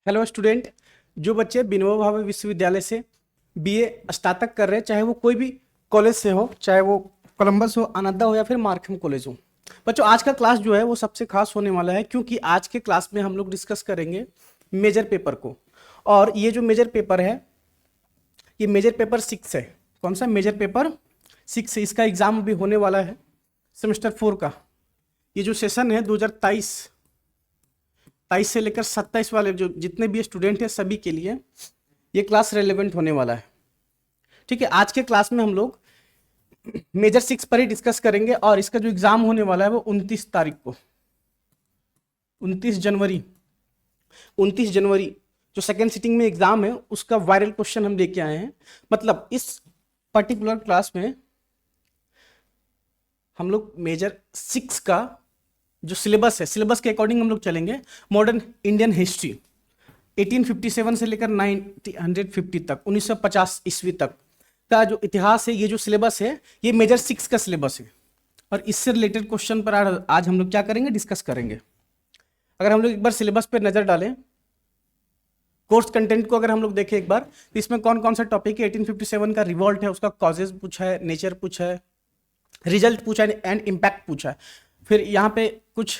Hello student. जो बच्चे विनोबा भावे विश्वविद्यालय से बीए स्नातक कर रहे हैं, चाहे वो कोई भी कॉलेज से हो, चाहे वो कोलंबस हो, अनादा हो या फिर मार्कहम कॉलेज हो। बच्चों, आज का क्लास जो है वो सबसे खास होने वाला है, क्योंकि आज के क्लास में हम लोग डिस्कस करेंगे मेजर पेपर को। और ये जो मेजर पेपर है, ये मेजर पेपर 6 है। कौन सा? मेजर पेपर 6 है। इसका एग्जाम भी होने वाला है सेमेस्टर 4 का। ये जो सेशन है 2023 से लेकर 27 वाले जो जितने भी स्टूडेंट हैं सभी के लिए ये क्लास रेलेवेंट होने वाला है। ठीक है, आज के क्लास में हम लोग मेजर 6 पर ही डिस्कस करेंगे और इसका जो एग्जाम होने वाला है वो 29 तारीख को, 29 जनवरी जो सेकेंड सिटिंग में एग्जाम है उसका वायरल क्वेश्चन हम लेके आए हैं। मतलब इस पर्टिकुलर क्लास में हम लोग मेजर 6 का जो सिलेबस है, सिलेबस के अकॉर्डिंग हम लोग चलेंगे। मॉडर्न इंडियन हिस्ट्री 1857 से लेकर 1950 तक, 1950 ईस्वी तक का जो इतिहास है, ये जो सिलेबस है ये मेजर 6 का सिलेबस है। और इससे रिलेटेड क्वेश्चन पर आज हम लोग क्या करेंगे, डिस्कस करेंगे। अगर हम लोग एक बार सिलेबस पे नजर डालें, कोर्स कंटेंट को अगर हम लोग देखें एक बार, तो इसमें कौन कौन सा टॉपिक है। 1857 का रिवॉल्ट है, उसका कॉजेज पूछा है, नेचर पूछा है, रिजल्ट पूछा है एंड इम्पैक्ट पूछा है। फिर यहाँ पे कुछ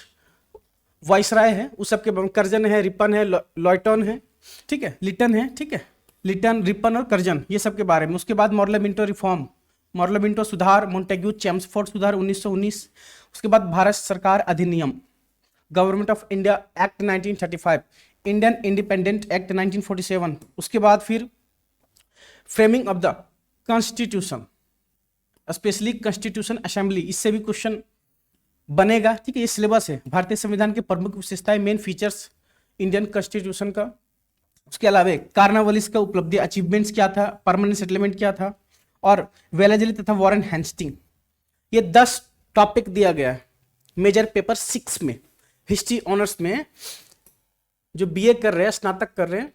वाइसराय है, उस सबके कर्जन है, रिपन है, लॉयटन है, ठीक है, लिटन है, ठीक है, लिटन, रिपन और कर्जन, ये सब के बारे में। उसके बाद मॉर्लेमिंटो रिफॉर्म, मॉर्लेमिंटो सुधार, मोंटेग्यू चेम्सफोर्ड सुधार 1919। उसके बाद भारत सरकार अधिनियम, government of India act 1935, Indian independent act 1947। उसके बाद फिर framing of the constitution, specially constitution assembly, इससे भी क्वेश्चन बनेगा। ठीक है, ये सिलेबस है। भारतीय संविधान की प्रमुख विशेषताएं, मेन फीचर्स इंडियन कॉन्स्टिट्यूशन का। उसके अलावा कार्नावालिस का उपलब्धि, अचीवमेंट्स क्या था, परमानेंट सेटलमेंट क्या था, और वेलेजली तथा वॉरेन हेस्टिंग। ये 10 टॉपिक दिया गया है मेजर पेपर 6 में। हिस्ट्री ऑनर्स में जो बीए कर रहे हैं, स्नातक कर रहे हैं,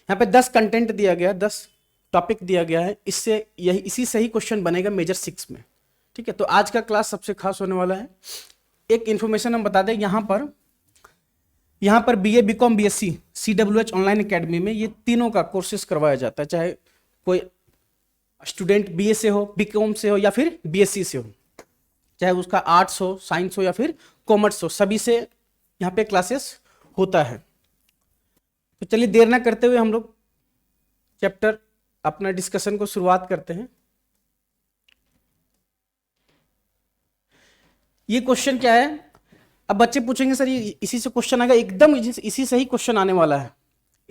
यहाँ पे 10 कंटेंट दिया गया है, 10 टॉपिक दिया गया है। इससे यही इसी से ही क्वेश्चन बनेगा मेजर 6 में। ठीक है, तो आज का क्लास सबसे खास होने वाला है। एक इंफॉर्मेशन हम बता दें, यहाँ पर BA, BCom, BSc, CWH online academy में ये तीनों का कोर्सेज करवाया जाता है। चाहे कोई स्टूडेंट बीए से हो, बीकॉम से हो या फिर बीएससी से हो, चाहे उसका आर्ट्स हो, साइंस हो या फिर कॉमर्स हो, सभी से यहाँ पे क्लासेस होता है। तो चलिए देर ना करते हुए हम लोग चैप्टर अपना डिस्कशन को शुरुआत करते हैं। ये क्वेश्चन क्या है? अब बच्चे पूछेंगे सर ये इसी से क्वेश्चन आएगा? एकदम इसी से ही क्वेश्चन आने वाला है।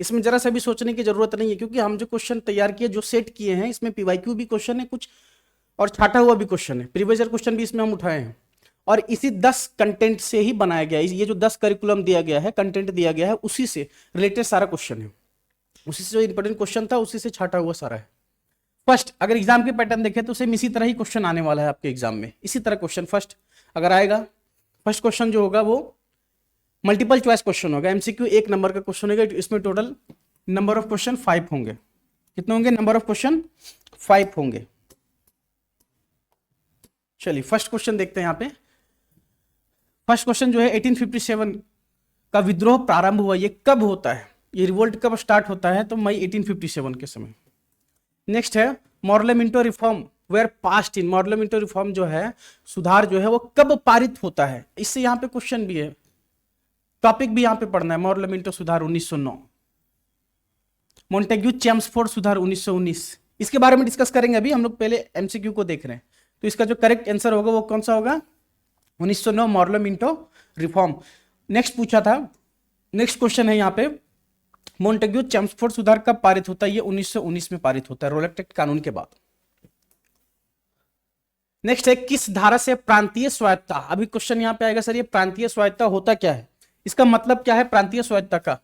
इसमें जरा सा भी सोचने की जरूरत नहीं है, क्योंकि हम जो क्वेश्चन तैयार किए, जो सेट किए हैं, इसमें पीवाईक्यू भी क्वेश्चन है कुछ और छाटा हुआ भी क्वेश्चन है, प्रीवियस ईयर क्वेश्चन भी इसमें हम उठाए हैं। और इसी 10 कंटेंट से ही बनाया गया है। ये जो 10 करिकुलम दिया गया है, कंटेंट दिया गया है, उसी से रिलेटेड सारा क्वेश्चन है। उसी से जो इंपॉर्टेंट क्वेश्चन था उसी से छाटा हुआ सारा है। फर्स्ट अगर एग्जाम के पैटर्न देखें तो सेम इसी तरह ही क्वेश्चन आने वाला है आपके एग्जाम में। इसी तरह क्वेश्चन फर्स्ट अगर आएगा, फर्स्ट क्वेश्चन जो होगा वो मल्टीपल चॉइस क्वेश्चन होगा। एमसीक्यू 1 नंबर का क्वेश्चन होगा। इसमें टोटल नंबर ऑफ क्वेश्चन 5 होंगे। कितने होंगे? नंबर ऑफ क्वेश्चन 5 होंगे। चलिए फर्स्ट क्वेश्चन देखते हैं। यहाँ पे फर्स्ट क्वेश्चन जो है 1857 का विद्रोह प्रारंभ हुआ, ये कब होता है? ये रिवोल्ट कब स्टार्ट होता है? तो मई 1857 के समय। नेक्स्ट है Morley Minto reform were passed in, Morley Minto reform जो है, सुधार जो है वो कब पारित होता है? इससे यहाँ पे क्वेश्चन भी है, टॉपिक भी यहाँ पे पढ़ना है। मॉर्लेमिंटो सुधार 1909, मोंटेग्यू चेम्सफोर्ड सुधार 1919, इसके बारे में डिस्कस करेंगे। अभी हम लोग पहले एमसीक्यू को देख रहे हैं। तो इसका जो करेक्ट आंसर होगा वो कौन सा होगा? 1909 मॉर्लेमिंटो रिफॉर्म। नेक्स्ट पूछा था, नेक्स्ट क्वेश्चन है यहाँ पे, मोंटेग्यू चेम्सफोर्ड सुधार कब पारित होता है? ये 1919 में पारित होता है, रोलेट एक्ट कानून के बाद। नेक्स्ट है किस धारा से प्रांतीय स्वायत्तता? अभी क्वेश्चन यहाँ पे आएगा सर ये प्रांतीय स्वायत्तता होता क्या है, इसका मतलब क्या है प्रांतीय स्वायत्तता का?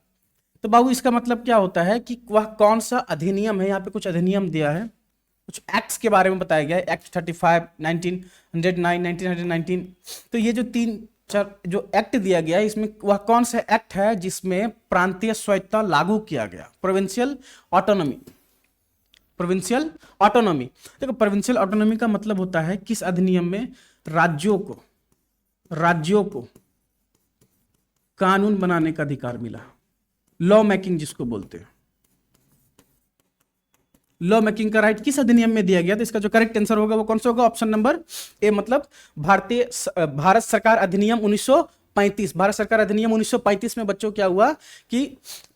तो बाबू इसका मतलब क्या होता है कि वह कौन सा अधिनियम है। यहाँ पे कुछ अधिनियम दिया है, कुछ एक्ट्स के बारे में बताया गया है। एक्ट 35, 1909, 1919। तो ये जो 3-4 जो एक्ट दिया गया है, इसमें वह कौन सा एक्ट है जिसमें प्रांतीय स्वायत्तता लागू किया गया? Provincial autonomy. प्रोविंशियल ऑटोनॉमी, देखो प्रोविंशियल ऑटोनॉमी का मतलब होता है किस अधिनियम में राज्यों को कानून बनाने का अधिकार मिला, लॉ मेकिंग जिसको बोलते हैं, लॉ मेकिंग का राइट किस अधिनियम में दिया गया? तो इसका जो करेक्ट आंसर होगा वो कौन सा होगा? ऑप्शन नंबर ए, मतलब भारत सरकार अधिनियम 1935। भारत सरकार अधिनियम 1935 में बच्चों क्या हुआ कि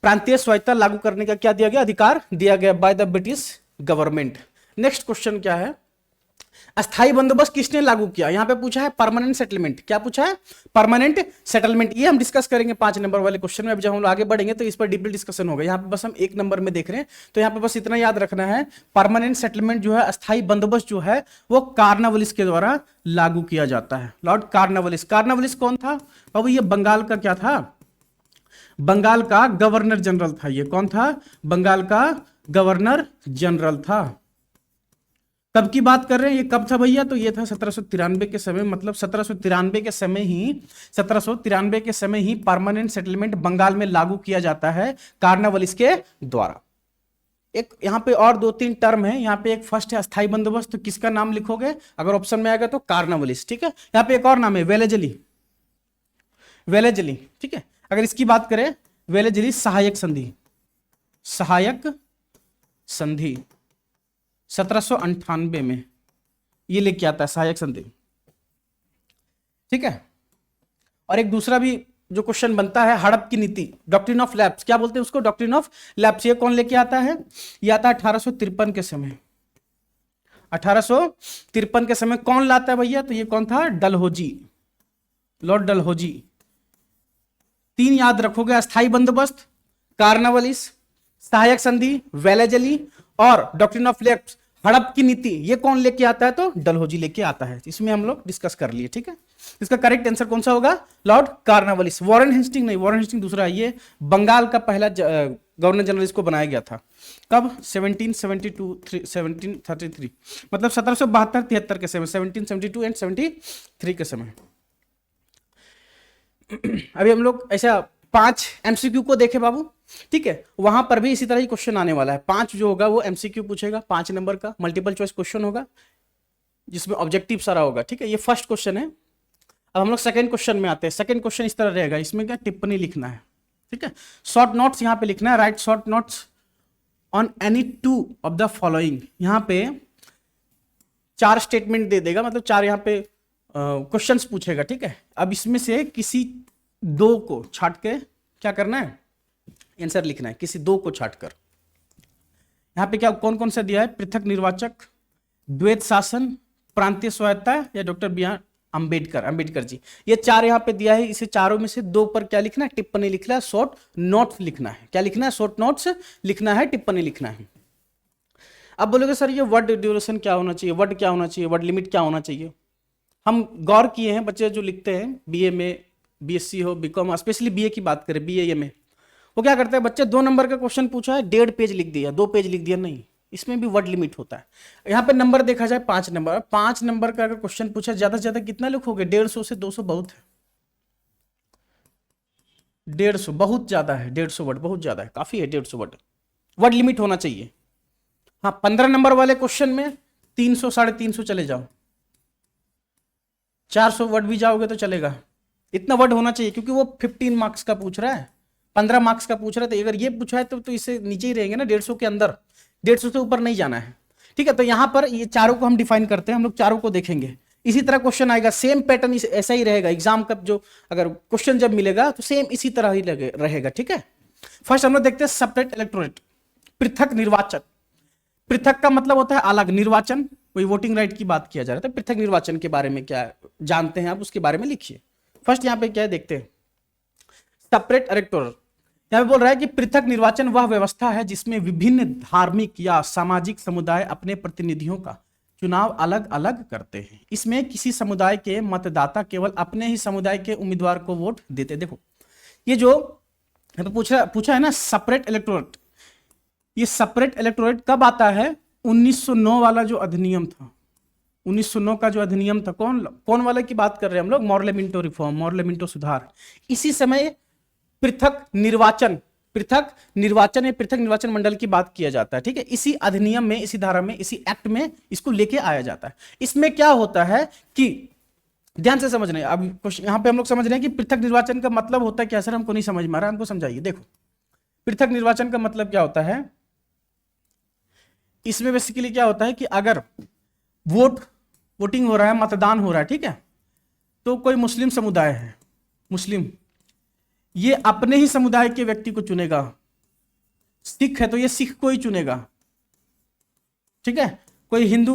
प्रांतीय स्वायत्तता लागू करने का क्या दिया गया? अधिकार दिया गया by the British government. Next question क्या है? अस्थाई बंदोबस्त किसने लागू किया? यहां पे पूछा है परमानेंट सेटलमेंट। क्या पूछा है? Permanent settlement. ये हम डिस्कस करेंगे 5 नंबर वाले क्वेश्चन में। अब जब हम आगे बढ़ेंगे तो इस पर डीपली डिस्कशन होगा। यहां पे बस हम 1 नंबर में देख रहे हैं, तो यहां पे बस इतना याद रखना है, परमानेंट सेटलमेंट जो है, अस्थाई बंदोबस्त जो है, वो कार्नवालिस के द्वारा लागू किया जाता है। Lord Cornwallis. कार्नवालिस कौन था बाबू? ये बंगाल का क्या था? बंगाल का गवर्नर जनरल था। ये कौन था? बंगाल का गवर्नर जनरल था। कब की बात कर रहे हैं? ये कब था भैया? तो ये था 1793 के समय, मतलब 1793 के समय ही परमानेंट सेटलमेंट बंगाल में लागू किया जाता है कार्नवालिस के द्वारा। एक यहां पे और 2-3 टर्म है। यहां पे एक फर्स्ट है अस्थाई बंदोबस्त, तो किसका नाम लिखोगे अगर ऑप्शन में आएगा? तो कार्नवालिस। ठीक है। यहां पे एक और नाम है वेलेजली। वेलेजली, ठीक है। अगर इसकी बात करें, वेलेजली सहायक संधि। सहायक संधि 1798 में ये लेके आता है सहायक संधि। ठीक है। और एक दूसरा भी जो क्वेश्चन बनता है, हड़प की नीति, डॉक्ट्रिन ऑफ लैप्स। क्या बोलते हैं उसको? Doctrine of lapse. ये कौन लेके आता है? ये आता है 1853 के समय। 1853 के समय कौन लाता है भैया? तो ये कौन था? डलहौजी, लॉर्ड डलहौजी। 3 याद रखोगे, अस्थाई बंदोबस्त, कार्नवालिस, सहायक संधि, वेलेजली, और डॉक्ट्रिन ऑफ लैप्स, हड़प की नीति। ये कौन लेके आता है? तो डलहौजी लेके आता है। इसमें हम लोग डिस्कस कर लिए। ठीक है। इसका करेक्ट आंसर कौन सा होगा? Lord Cornwallis. वॉरेन हेस्टिंग नहीं, वॉरेन हेस्टिंग दूसरा है। ये बंगाल का पहला गवर्नर जनरल इसको बनाया गया था। कब? 1733, मतलब 1772-73 के समय, 1772 एंड 73 के समय। अभी हम लोग ऐसा 5 एमसीक्यू को देखे बाबू। ठीक है। वहां पर भी इसी तरह ही क्वेश्चन आने वाला है। 5 जो होगा वो एमसीक्यू पूछेगा, 5 नंबर का मल्टीपल चॉइस क्वेश्चन होगा जिसमें ऑब्जेक्टिव सारा होगा। ठीक है। ये फर्स्ट क्वेश्चन है। अब हम लोग सेकंड क्वेश्चन में आते हैं। सेकंड क्वेश्चन इस तरह रहेगा। इसमें क्या टिप्पणी लिखना है? ठीक है। शॉर्ट नोट्स यहां पे लिखना है। Right short notes on any 2 of the following. यहां पे 4 स्टेटमेंट दे देगा, मतलब 4 यहां पे क्वेश्चंस पूछेगा। ठीक है। अब इसमें से किसी 2 को छाट के क्या करना है? आंसर लिखना है, किसी 2 को छाटकर। यहां पे क्या कौन कौन सा दिया है? पृथक निर्वाचक, द्वैत शासन, प्रांतीय स्वायत्तता, या doctor B are Ambedkar ji. ये 4 यहां पे दिया है। इसे चारों में से 2 पर क्या लिखना है? टिप्पणी लिखना है, शॉर्ट नोट्स लिखना है। क्या लिखना है? शॉर्ट नोट्स लिखना है, टिप्पणी लिखना है। अब बोलोगे सर ये वर्ड ड्यूरेशन क्या होना चाहिए, वर्ड क्या होना चाहिए, वर्ड लिमिट क्या होना चाहिए? हम गौर किए हैं, बच्चे जो लिखते हैं बीए में, बीएससी हो, बीकॉम, स्पेशली बीए की बात करें, बीए में वो क्या करते हैं बच्चे? 2 नंबर का क्वेश्चन पूछा है, 1.5 पेज लिख दिया, 2 पेज लिख दिया। नहीं, इसमें भी वर्ड लिमिट होता है। यहाँ पे नंबर देखा जाए 5 नंबर, 5 नंबर का अगर क्वेश्चन पूछा, ज्यादा से ज्यादा कितना लिखोगे? 150 से 200 बहुत है। 150 बहुत ज्यादा है, 150 वर्ड बहुत ज्यादा है, काफी है 150 वर्ड। वर्ड लिमिट होना चाहिए। हाँ, 15 नंबर वाले क्वेश्चन में 300 350 चले जाओ, 400 वर्ड भी जाओगे तो चलेगा। इतना वर्ड होना चाहिए, क्योंकि वो 15 मार्क्स का पूछ रहा है, 15 मार्क्स का पूछ रहा है। तो अगर ये पूछा है तो इससे नीचे ही रहेंगे ना, 150 के अंदर, 150 से ऊपर नहीं जाना है। ठीक है। तो यहां पर ये चारों को हम डिफाइन करते हैं, हम लोग चारों को देखेंगे। इसी तरह क्वेश्चन आएगा, सेम पैटर्न ऐसा ही रहेगा। एग्जाम का जो अगर क्वेश्चन जब मिलेगा तो सेम इसी तरह ही रहेगा। ठीक है। फर्स्ट हम लोग देखते हैं सेपरेट इलेक्टोरेट, पृथक निर्वाचन। पृथक का मतलब होता है अलग, निर्वाचन कोई वोटिंग राइट की बात किया जा रहा है। तो पृथक निर्वाचन के बारे में क्या जानते हैं आप, उसके बारे में लिखिए। फर्स्ट यहां पे क्या है देखते हैं, सेपरेट इलेक्टोरल। यहां पे बोल रहा है कि पृथक निर्वाचन वह व्यवस्था है जिसमें विभिन्न धार्मिक या सामाजिक समुदाय अपने प्रतिनिधियों का चुनाव अलग अलग करते हैं। इसमें किसी समुदाय के मतदाता केवल अपने ही समुदाय के उम्मीदवार को वोट देते। देखो ये जो पूछा है ना सेपरेट इलेक्टोरेट, ये सेपरेट इलेक्टोरेट कब आता है? 1909 वाला जो अधिनियम था, 1909 का जो अधिनियम था, कौन वाला की बात कर रहे हैं हम लोग? मॉर्लेमिंटो रिफॉर्म, मॉर्लेमिंटो सुधार। इसी समय पृथक निर्वाचन या पृथक निर्वाचन मंडल की बात किया जाता है। ठीक है। इसी अधिनियम में, इसी धारा में, इसी एक्ट में इसको लेके आया जाता है। इसमें क्या होता है कि ध्यान से समझ रहे हैं, अब यहां पे हम लोग समझ रहे हैं कि पृथक निर्वाचन का मतलब होता है क्या? सर हमको नहीं समझ में आ रहा, हमको समझाइए। देखो पृथक निर्वाचन का मतलब क्या होता है, इसमें बेसिकली क्या होता है कि अगर वोटिंग हो रहा है, मतदान हो रहा है, ठीक है, तो कोई मुस्लिम समुदाय है, मुस्लिम, ये अपने ही समुदाय के व्यक्ति को चुनेगा। सिख है तो ये सिख को ही चुनेगा, ठीक है। कोई हिंदू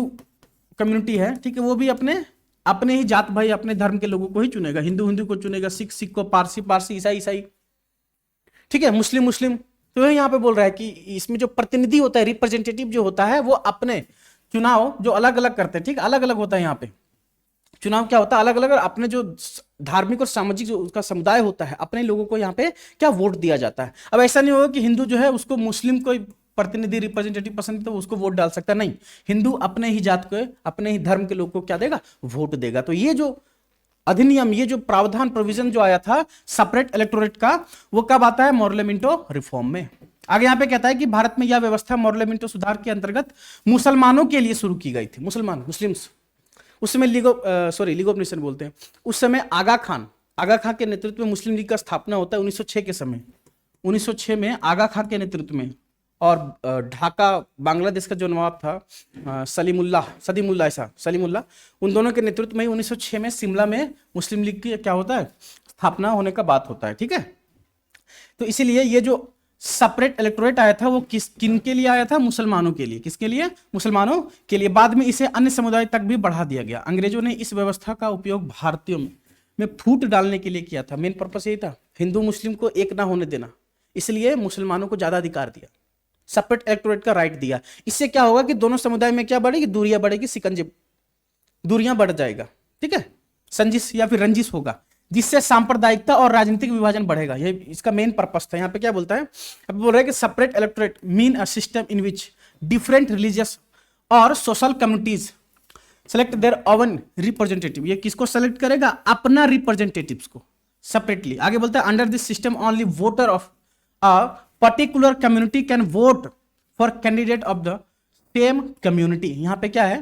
कम्युनिटी है, ठीक है, वो भी अपने अपने ही जात भाई, अपने धर्म के लोगों को ही चुनेगा। हिंदू हिंदू को चुनेगा, सिख सिख को, पारसी पारसी, ईसाई ईसाई, ठीक है, मुस्लिम मुस्लिम। तो यहाँ पे बोल रहा है कि इसमें जो प्रतिनिधि होता है, रिप्रेजेंटेटिव जो होता है, वो अपने चुनाव जो अलग अलग करते हैं, ठीक, अलग अलग होता है। यहाँ पे चुनाव क्या होता है, अलग अलग, अपने जो धार्मिक और सामाजिक जो उसका समुदाय होता है, अपने लोगों को यहाँ पे क्या वोट दिया जाता है। अब ऐसा नहीं होगा कि हिंदू जो है उसको मुस्लिम कोई प्रतिनिधि रिप्रेजेंटेटिव पसंद तो उसको वोट डाल सकता, नहीं, हिंदू अपने ही जात को, अपने ही धर्म के लोग को क्या देगा, वोट देगा। तो ये जो अधिनियम, ये जो प्रावधान, प्रोविजन जो आया था सेपरेट इलेक्टोरेट का, वो कब आता है, मोर्लेमिंटो रिफॉर्म में। आगे यहाँ पे कहता है कि भारत में यह व्यवस्था मोर्लेमिंटो सुधार के अंतर्गत मुसलमानों के लिए शुरू की गई थी। मुस्लिम्स, उस समय लीग ऑफ नेशन बोलते हैं। उस समय आगा खान के नेतृत्व में मुस्लिम लीग का स्थापना होता है 1906 के समय। 1906 में आगा खान के नेतृत्व में, और ढाका बांग्लादेश का जो नवाब था सलीमुल्लाह, उन दोनों के नेतृत्व में 1906 में शिमला में मुस्लिम लीग की क्या होता है, स्थापना होने का बात होता है, ठीक है। तो इसीलिए ये जो सेपरेट इलेक्टोरेट आया था वो किन के लिए आया था, मुसलमानों के लिए। किसके लिए, मुसलमानों के लिए। बाद में इसे अन्य समुदाय तक भी बढ़ा दिया गया। अंग्रेजों ने इस व्यवस्था का उपयोग भारतीयों में फूट डालने के लिए किया था। मेन पर्पस यही था, हिंदू मुस्लिम को एक ना होने देना, इसलिए मुसलमानों को ज्यादा अधिकार दिया, सेपरेट इलेक्टोरेट का राइट दिया। इससे क्या होगा कि दोनों समुदाय में क्या बढ़ेगी, दूरियां बढ़ेगी, सिकंजे, दूरियां बढ़ जाएगा, ठीक है, संजिश या फिर रंजिश होगा, जिससे सांप्रदायिकता और राजनीतिक विभाजन बढ़ेगा। ये इसका मेन पर्पस था। यहाँ पे क्या बोलता है, अब बोल रहा है कि separate electorate mean a system in which different religious और social communities select their own representative. ये किसको सेलेक्ट करेगा, अपना रिप्रेजेंटेटिव्स को सेपरेटली। आगे बोलता है under this system only voter of a particular community can vote for candidate of the same community. यहाँ पे क्या है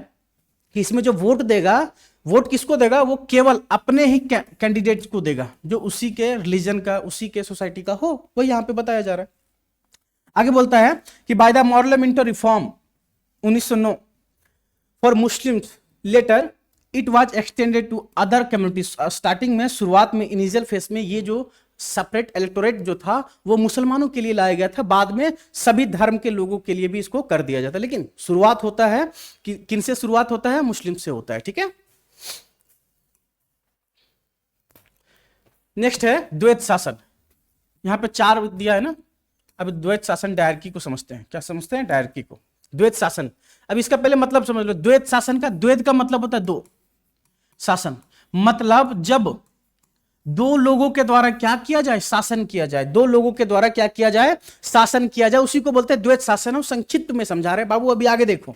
कि इसमें जो वोट देगा, वोट किसको देगा, वो केवल अपने ही कैंडिडेट को देगा जो उसी के रिलीजन का, उसी के सोसाइटी का हो, वो यहाँ पे बताया जा रहा है। आगे बोलता है कि by the Morley Minto reform 1909 for Muslims, later it was extended to other communities. Starting में, शुरुआत में, इनिशियल फेज में ये जो सेपरेट इलेक्टोरेट जो था वो मुसलमानों के लिए लाया गया था। बाद में सभी धर्म के लोगों के लिए भी इसको कर दिया जाता है, लेकिन शुरुआत होता है कि किन से शुरुआत होता है, मुस्लिम से होता है, ठीक है। नेक्स्ट है द्वैत शासन। यहां पे 4 दिया है ना। अब द्वैत शासन डायरकी को समझते हैं। क्या समझते हैं, डायरकी को, द्वैत शासन। अब इसका पहले मतलब समझ लो। द्वैत शासन का, द्वैत का मतलब होता है दो, शासन मतलब जब दो लोगों के द्वारा क्या किया जाए, शासन किया जाए। दो लोगों के द्वारा क्या किया जाए, शासन किया जाए, उसी को बोलते हैं द्वैत शासन। हम संक्षिप्त में समझा रहे बाबू, अभी आगे देखो,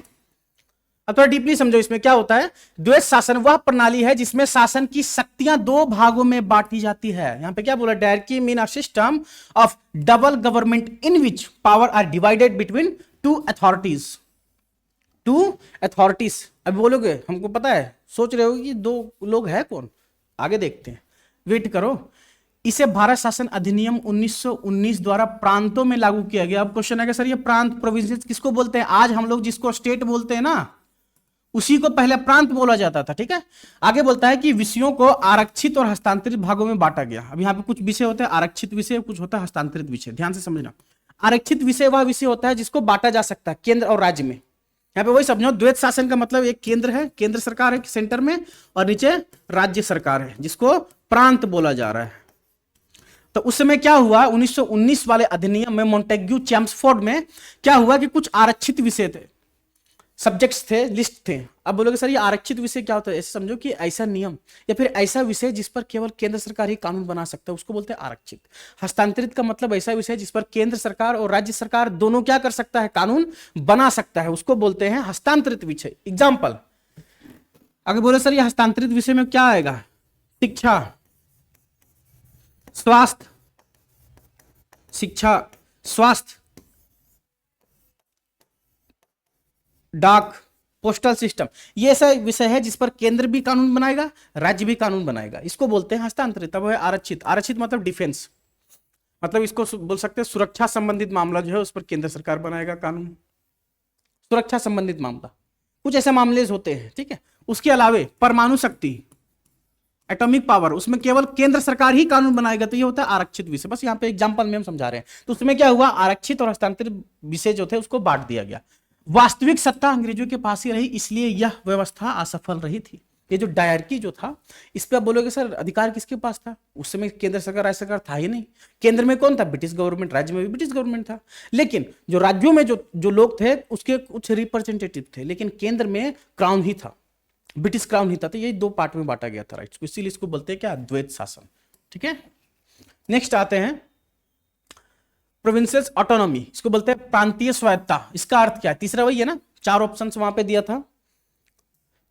अब थोड़ा डीपली समझो इसमें क्या होता है। द्वैत शासन वह प्रणाली है जिसमें शासन की शक्तियां 2 भागों में बांटी जाती है। यहां पे क्या बोला, dyarchy mean a system of double government in which power are divided between 2 authorities. 2 authorities. अभी बोलोगे हमको पता है, सोच रहे हो कि 2 लोग है कौन, आगे देखते हैं, वेट करो। इसे भारत शासन अधिनियम 1919 द्वारा प्रांतों में लागू किया गया। अब क्वेश्चन है कि सर ये प्रांत, प्रोविंसेस किसको बोलते हैं? आज हम लोग जिसको स्टेट बोलते हैं ना, उसी को पहले प्रांत बोला जाता था, ठीक है। आगे बोलता है कि विषयों को आरक्षित और हस्तांतरित भागों में बांटा गया। अब यहाँ पे कुछ विषय होते हैं आरक्षित विषय, कुछ होता है हस्तांतरित विषय। ध्यान से समझना, आरक्षित विषय वह विषय होता है जिसको बांटा जा सकता है केंद्र और राज्य में। यहाँ पे वही समझो, द्वैत शासन का मतलब एक केंद्र है, केंद्र सरकार है सेंटर में, और नीचे राज्य सरकार है जिसको प्रांत बोला जा रहा है। तो उस समय क्या हुआ, 1919 वाले अधिनियम में, मॉन्टेग्यू चैम्सफोर्ड में क्या हुआ कि कुछ आरक्षित विषय थे, सब्जेक्ट्स थे, लिस्ट थे। अब बोलोगे सर ये आरक्षित विषय क्या होता है? ऐसे समझो कि ऐसा नियम या फिर ऐसा विषय जिस पर केवल केंद्र सरकार ही कानून बना सकता है, उसको बोलते हैं आरक्षित। हस्तांतरित का मतलब ऐसा विषय जिस पर केंद्र सरकार और राज्य सरकार दोनों क्या कर सकता है, कानून बना सकता है, उसको बोलते हैं हस्तांतरित विषय। एग्जाम्पल, अगर बोले सर ये हस्तांतरित विषय में क्या आएगा, शिक्षा, स्वास्थ्य, शिक्षा, स्वास्थ्य, डाक, पोस्टल सिस्टम, ये ऐसा विषय है जिस पर केंद्र भी कानून बनाएगा, राज्य भी कानून बनाएगा, इसको बोलते हैं हस्तांतरित। अब है आरक्षित। आरक्षित मतलब डिफेंस, मतलब इसको बोल सकते हैं सुरक्षा संबंधित मामला जो है उस पर केंद्र सरकार बनाएगा कानून। सुरक्षा संबंधित मामला, कुछ ऐसे मामले होते हैं, ठीक है। उसके अलावे परमाणु शक्ति, एटॉमिक पावर, उसमें केवल केंद्र सरकार ही कानून बनाएगा, तो ये होता है आरक्षित विषय। बस यहाँ पे एग्जांपल में हम समझा रहे हैं। तो उसमें क्या हुआ, आरक्षित और हस्तांतरित विषय जो थे उसको बांट दिया गया। वास्तविक सत्ता अंग्रेजों के पास ही रही, इसलिए यह व्यवस्था असफल रही थी। ये जो डायरकी जो था, इस पे आप बोलोगे सर अधिकार किसके पास था? उस समय केंद्र सरकार राज्य सरकार था ही नहीं। केंद्र में कौन था? British government. राज्य में भी ब्रिटिश गवर्नमेंट था। लेकिन जो राज्यों में जो लोग थे उसके कुछ रिप्रेजेंटेटिव थे, लेकिन केंद्र में क्राउन ही था, ब्रिटिश क्राउन ही था। तो ये दो पार्ट में बांटा गया था राइट्स को, इसीलिए इसको बोलते हैं क्या, द्वैत शासन। ठीक है, नेक्स्ट आते हैं प्रोविंशियल ऑटोनॉमी, इसको बोलते हैं प्रांतीय स्वायत्ता। इसका अर्थ क्या है? तीसरा वही है ना, 4 ऑप्शन वहां पे दिया था,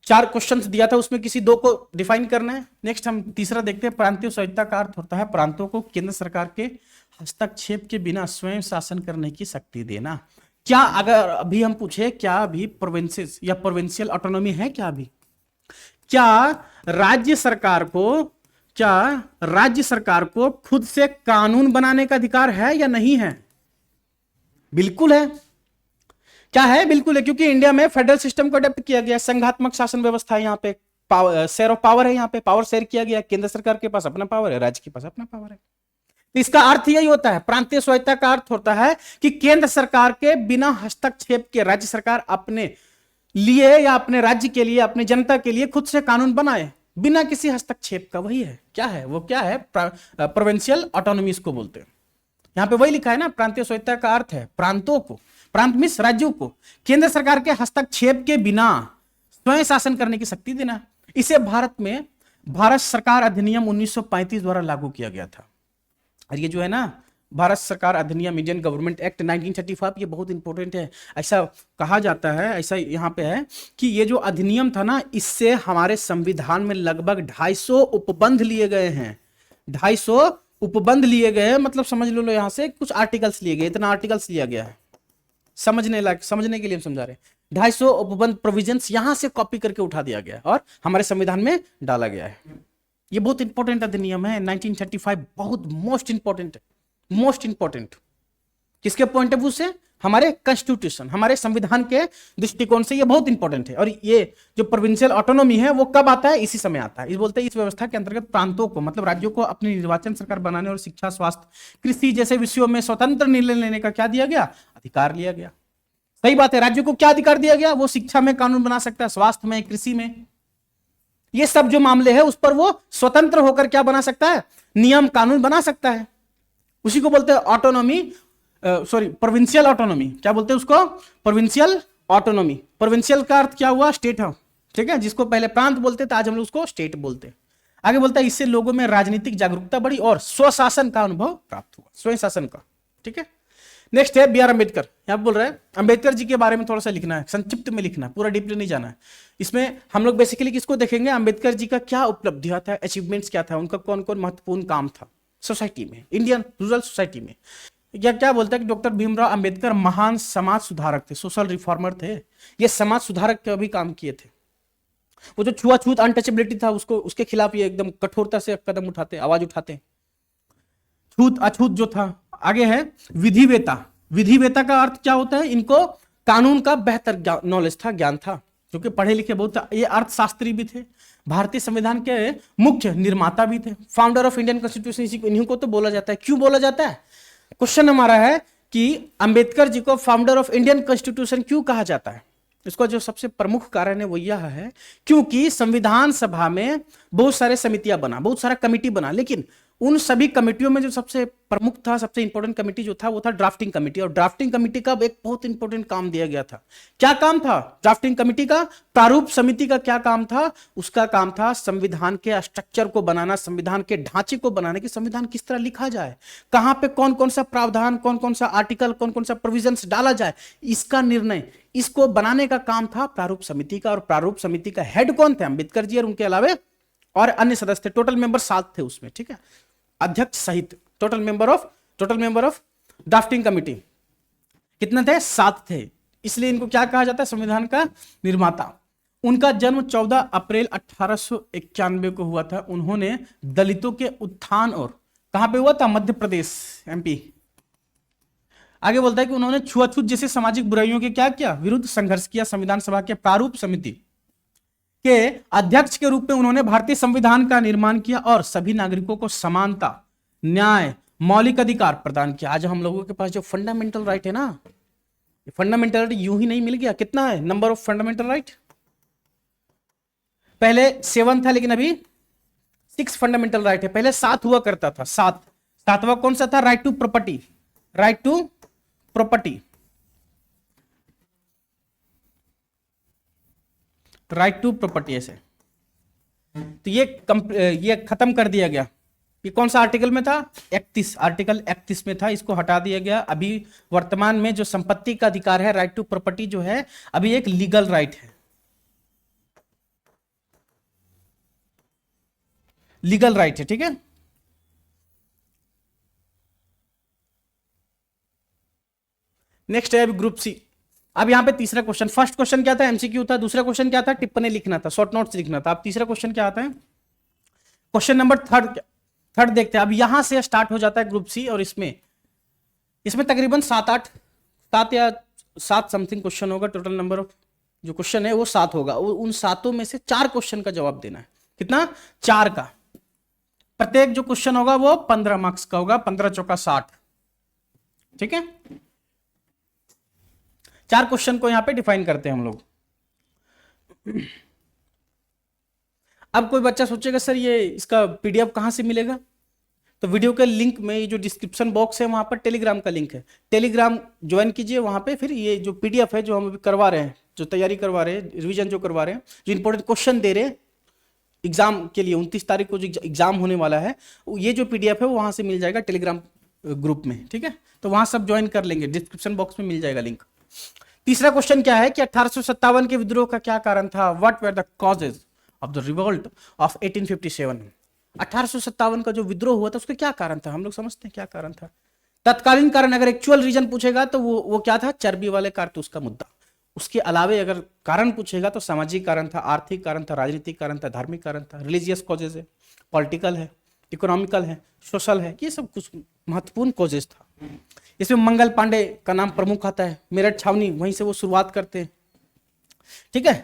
4 क्वेश्चंस दिया था, उसमें किसी 2 को डिफाइन करना है। नेक्स्ट हम तीसरा देखते हैं, प्रांतीय स्वायत्ता का अर्थ होता है प्रांतों को केंद्र सरकार के हस्तक्षेप के बिना स्वयं शासन करने की शक्ति देना। क्या अगर अभी हम पूछे, क्या अभी प्रोविंसेस या प्रोविंशियल ऑटोनॉमी है क्या? अभी क्या राज्य सरकार को खुद से कानून बनाने का अधिकार है या नहीं है? बिल्कुल है। क्या है? बिल्कुल है, क्योंकि इंडिया में फेडरल सिस्टम को अडॉप्ट किया गया, संघात्मक शासन व्यवस्था है। यहाँ पे शेयर ऑफ पावर है, यहाँ पे पावर शेयर किया गया, केंद्र सरकार के पास अपना पावर है, राज्य के पास अपना पावर है। तो इसका अर्थ यही होता है, प्रांतीय स्वायत्ता का अर्थ होता है कि केंद्र सरकार के बिना हस्तक्षेप के राज्य सरकार अपने लिए या अपने राज्य के लिए, अपनी जनता के लिए खुद से कानून बनाए बिना किसी हस्तक्षेप का। वही है, क्या है वो? क्या है? प्रोविंशियल ऑटोनॉमी इसको बोलते हैं। यहां पे वही लिखा है ना, प्रांतीय स्वायत्ता का अर्थ है प्रांतों को, प्रांत मींस राज्यों को केंद्र सरकार के हस्तक्षेप के बिना स्वयं शासन करने की शक्ति देना। इसे भारत में भारत सरकार अधिनियम 1935 द्वारा लागू किया गया था। और ये जो है ना भारत सरकार अधिनियम, इंडियन गवर्नमेंट एक्ट 1935, ये बहुत इंपॉर्टेंट है। ऐसा कहा जाता है, ऐसा यहाँ पे है कि ये जो अधिनियम था ना, इससे हमारे संविधान में लगभग 250 उपबंध लिए गए हैं। 250 उपबंध लिए गए हैं, मतलब समझ लो यहाँ से कुछ आर्टिकल्स लिए गए, इतना आर्टिकल्स लिया गया है। समझने के लिए हम समझा रहे हैं। 250 उपबंध प्रोविजंस यहां से कॉपी करके उठा दिया गया और हमारे संविधान में डाला गया है। ये बहुत इंपॉर्टेंट अधिनियम है 1935, बहुत मोस्ट इंपॉर्टेंट है। मोस्ट इंपॉर्टेंट किसके पॉइंट ऑफ व्यू से? हमारे कॉन्स्टिट्यूशन, हमारे संविधान के दृष्टिकोण से ये बहुत इंपॉर्टेंट है। और ये जो प्रोविंशियल ऑटोनॉमी है वो कब आता है? इसी समय आता है। इस बोलते हैं इस व्यवस्था के अंतर्गत प्रांतों को, मतलब राज्यों को, अपनी निर्वाचन सरकार बनाने और शिक्षा, स्वास्थ्य, कृषि जैसे विषयों में स्वतंत्र निर्णय लेने का क्या दिया गया? अधिकार लिया गया। सही बात है, राज्यों को क्या अधिकार दिया गया? वो शिक्षा में कानून बना सकता है, स्वास्थ्य में, कृषि में, ये सब जो मामले हैं उस पर वो स्वतंत्र होकर क्या बना सकता है? नियम कानून बना सकता है। उसी को बोलते हैं ऑटोनॉमी, प्रोविंशियल ऑटोनॉमी। क्या बोलते हैं उसको? Provincial autonomy. प्रोविंशियल का अर्थ क्या हुआ? स्टेट है, ठीक है, जिसको पहले प्रांत बोलते थे, आज हम लोग उसको स्टेट बोलते हैं। आगे बोलता है इससे लोगों में राजनीतिक जागरूकता बढ़ी और स्वशासन का अनुभव प्राप्त हुआ, स्वयं शासन का। ठीक है, नेक्स्ट है B.R. अम्बेडकर। यहां बोल रहे हैं अम्बेडकर जी के बारे में थोड़ा सा लिखना है, संक्षिप्त में लिखना है, पूरा डीपली नहीं जाना है। इसमें हम लोग बेसिकली किसको देखेंगे? अम्बेडकर जी का क्या उपलब्धियां था, अचीवमेंट्स क्या था, उनका कौन कौन महत्वपूर्ण काम था सोसाइटी में, इंडियन रूरल सोसाइटी में। क्या बोलता है कि डॉक्टर भीमराव अंबेडकर महान समाज सुधारक थे, सोशल रिफॉर्मर थे। ये समाज सुधारक के भी काम किए थे। वो जो छुआछूत, अनटचेबिलिटी था, उसके खिलाफ ये एकदम कठोरता से कदम उठाते, आवाज उठाते। छूत अछूत जो था। आगे है विधिवेता। विधिवेता का अर्थ क्या होता है? इनको कानून का बेहतर नॉलेज था, ज्ञान था, क्योंकि पढ़े लिखे बहुत था। ये अर्थशास्त्री भी थे, भारतीय संविधान के मुख्य निर्माता भी थे, फाउंडर ऑफ इंडियन कॉन्स्टिट्यूशन, इन्हीं को तो बोला जाता है। क्यों बोला जाता है? क्वेश्चन हमारा है कि अंबेडकर जी को फाउंडर ऑफ इंडियन कॉन्स्टिट्यूशन क्यों कहा जाता है? इसका जो सबसे प्रमुख कारण है वो यह है क्योंकि संविधान सभा में बहुत सारे समितियां बना, बहुत सारा कमिटी बना, लेकिन उन सभी कमेटियों में जो सबसे प्रमुख था, सबसे इंपॉर्टेंट कमेटी जो था वो था ड्राफ्टिंग कमेटी। और ड्राफ्टिंग कमेटी का एक बहुत इंपॉर्टेंट काम दिया गया था। क्या काम था ड्राफ्टिंग कमेटी का? प्रारूप समिति का क्या काम था? उसका काम था संविधान के स्ट्रक्चर को बनाना, संविधान के ढांचे को बनाने की, संविधान किस तरह लिखा जाए, कहां पे कौन कौन सा प्रावधान, कौन कौन सा आर्टिकल, कौन कौन सा प्रोविजंस डाला जाए, इसका निर्णय, इसको बनाने का काम था प्रारूप समिति का। और प्रारूप समिति का हेड कौन थे? अंबेडकर जी और उनके अलावे और अन्य सदस्य थे। टोटल मेंबर 7 थे उसमें, ठीक है, अध्यक्ष सहित। Total member of drafting committee कितने थे? 7 थे। इसलिए इनको क्या कहा जाता है? संविधान का निर्माता। उनका जन्म 14 अप्रैल 1891 को हुआ था। उन्होंने दलितों के उत्थान और कहां पे हुआ था? मध्य प्रदेश, एमपी। आगे बोलता है कि उन्होंने छुआछूत जैसे सामाजिक बुराइयों के क्या किया? विरुद्ध संघर्ष किया। संविधान सभा के प्रारूप समिति के अध्यक्ष के रूप में उन्होंने भारतीय संविधान का निर्माण किया और सभी नागरिकों को समानता, न्याय, मौलिक अधिकार प्रदान किया। आज हम लोगों के पास जो फंडामेंटल राइट है ना, फंडामेंटल राइट यूं ही नहीं मिल गया। कितना है नंबर ऑफ फंडामेंटल राइट? पहले 7 था, लेकिन अभी 6 फंडामेंटल राइट है। पहले 7 हुआ करता था। 7वां कौन सा था? Right to property. Right to property, right to property ऐसे। तो ये खत्म कर दिया गया। ये कौन सा आर्टिकल में था? 31, आर्टिकल 31 में था। इसको हटा दिया गया। अभी वर्तमान में जो संपत्ति का अधिकार है, राइट टू प्रॉपर्टी जो है, अभी एक लीगल राइट है, लीगल राइट है। ठीक है, नेक्स्ट है अभी ग्रुप सी। अब यहां पे तीसरा क्वेश्चन, फर्स्ट क्वेश्चन क्या था? एमसीक्यू था। दूसरा क्वेश्चन क्या था? टिप्पणी लिखना था, शॉर्ट नोट्स लिखना था। अब तीसरा क्वेश्चन क्या आता है? क्वेश्चन नंबर थर्ड देखते हैं। अब यहां से स्टार्ट हो जाता है ग्रुप सी, और इसमें तकरीबन 7 या 7 समथिंग क्वेश्चन होगा। टोटल नंबर ऑफ जो क्वेश्चन है वो 7 होगा। उन 7 में से 4 क्वेश्चन का जवाब देना है। कितना? 4 का। प्रत्येक जो क्वेश्चन होगा वो 15 मार्क्स का होगा। 15 चौका 60। ठीक है, 4 क्वेश्चन को यहां पे डिफाइन करते हैं हम लोग। अब कोई बच्चा सोचेगा सर ये इसका पीडीएफ कहां से मिलेगा? तो वीडियो के लिंक में जो डिस्क्रिप्शन बॉक्स है वहां पर टेलीग्राम का लिंक है। टेलीग्राम ज्वाइन कीजिए। वहां पे फिर ये जो पीडीएफ है जो हम अभी करवा रहे हैं, जो तैयारी करवा रहे हैं, रिवीजन जो करवा रहे हैं, जो इंपॉर्टेंट क्वेश्चन दे रहे हैं एग्जाम के लिए, 29 तारीख को जो एग्जाम होने वाला है, ये जो पीडीएफ है वो वहां से मिल जाएगा टेलीग्राम ग्रुप में। ठीक है, तो वहां सब ज्वाइन कर लेंगे। डिस्क्रिप्शन बॉक्स में मिल जाएगा लिंक। तीसरा क्वेश्चन क्या है कि 1857 के विद्रोह का क्या कारण था? What were the causes of the revolt of 1857? 1857 का जो विद्रोह हुआ था उसका क्या कारण था? हम लोग समझते हैं क्या कारण था। तत्कालीन कारण, अगर एक्चुअल रीजन पूछेगा तो वो क्या था? चर्बी वाले कारतूस का मुद्दा। उसके अलावे अगर कारण पूछेगा तो सामाजिक कारण था, आर्थिक कारण था, राजनीतिक कारण था, धार्मिक कारण था, रिलीजियस कॉजेज है, पॉलिटिकल है, इकोनॉमिकल है, सोशल है। ये सब कुछ महत्वपूर्ण कॉजेज था। इसमें मंगल पांडे का नाम प्रमुख आता है। मेरठ छावनी, वहीं से वो शुरुआत करते हैं। ठीक है,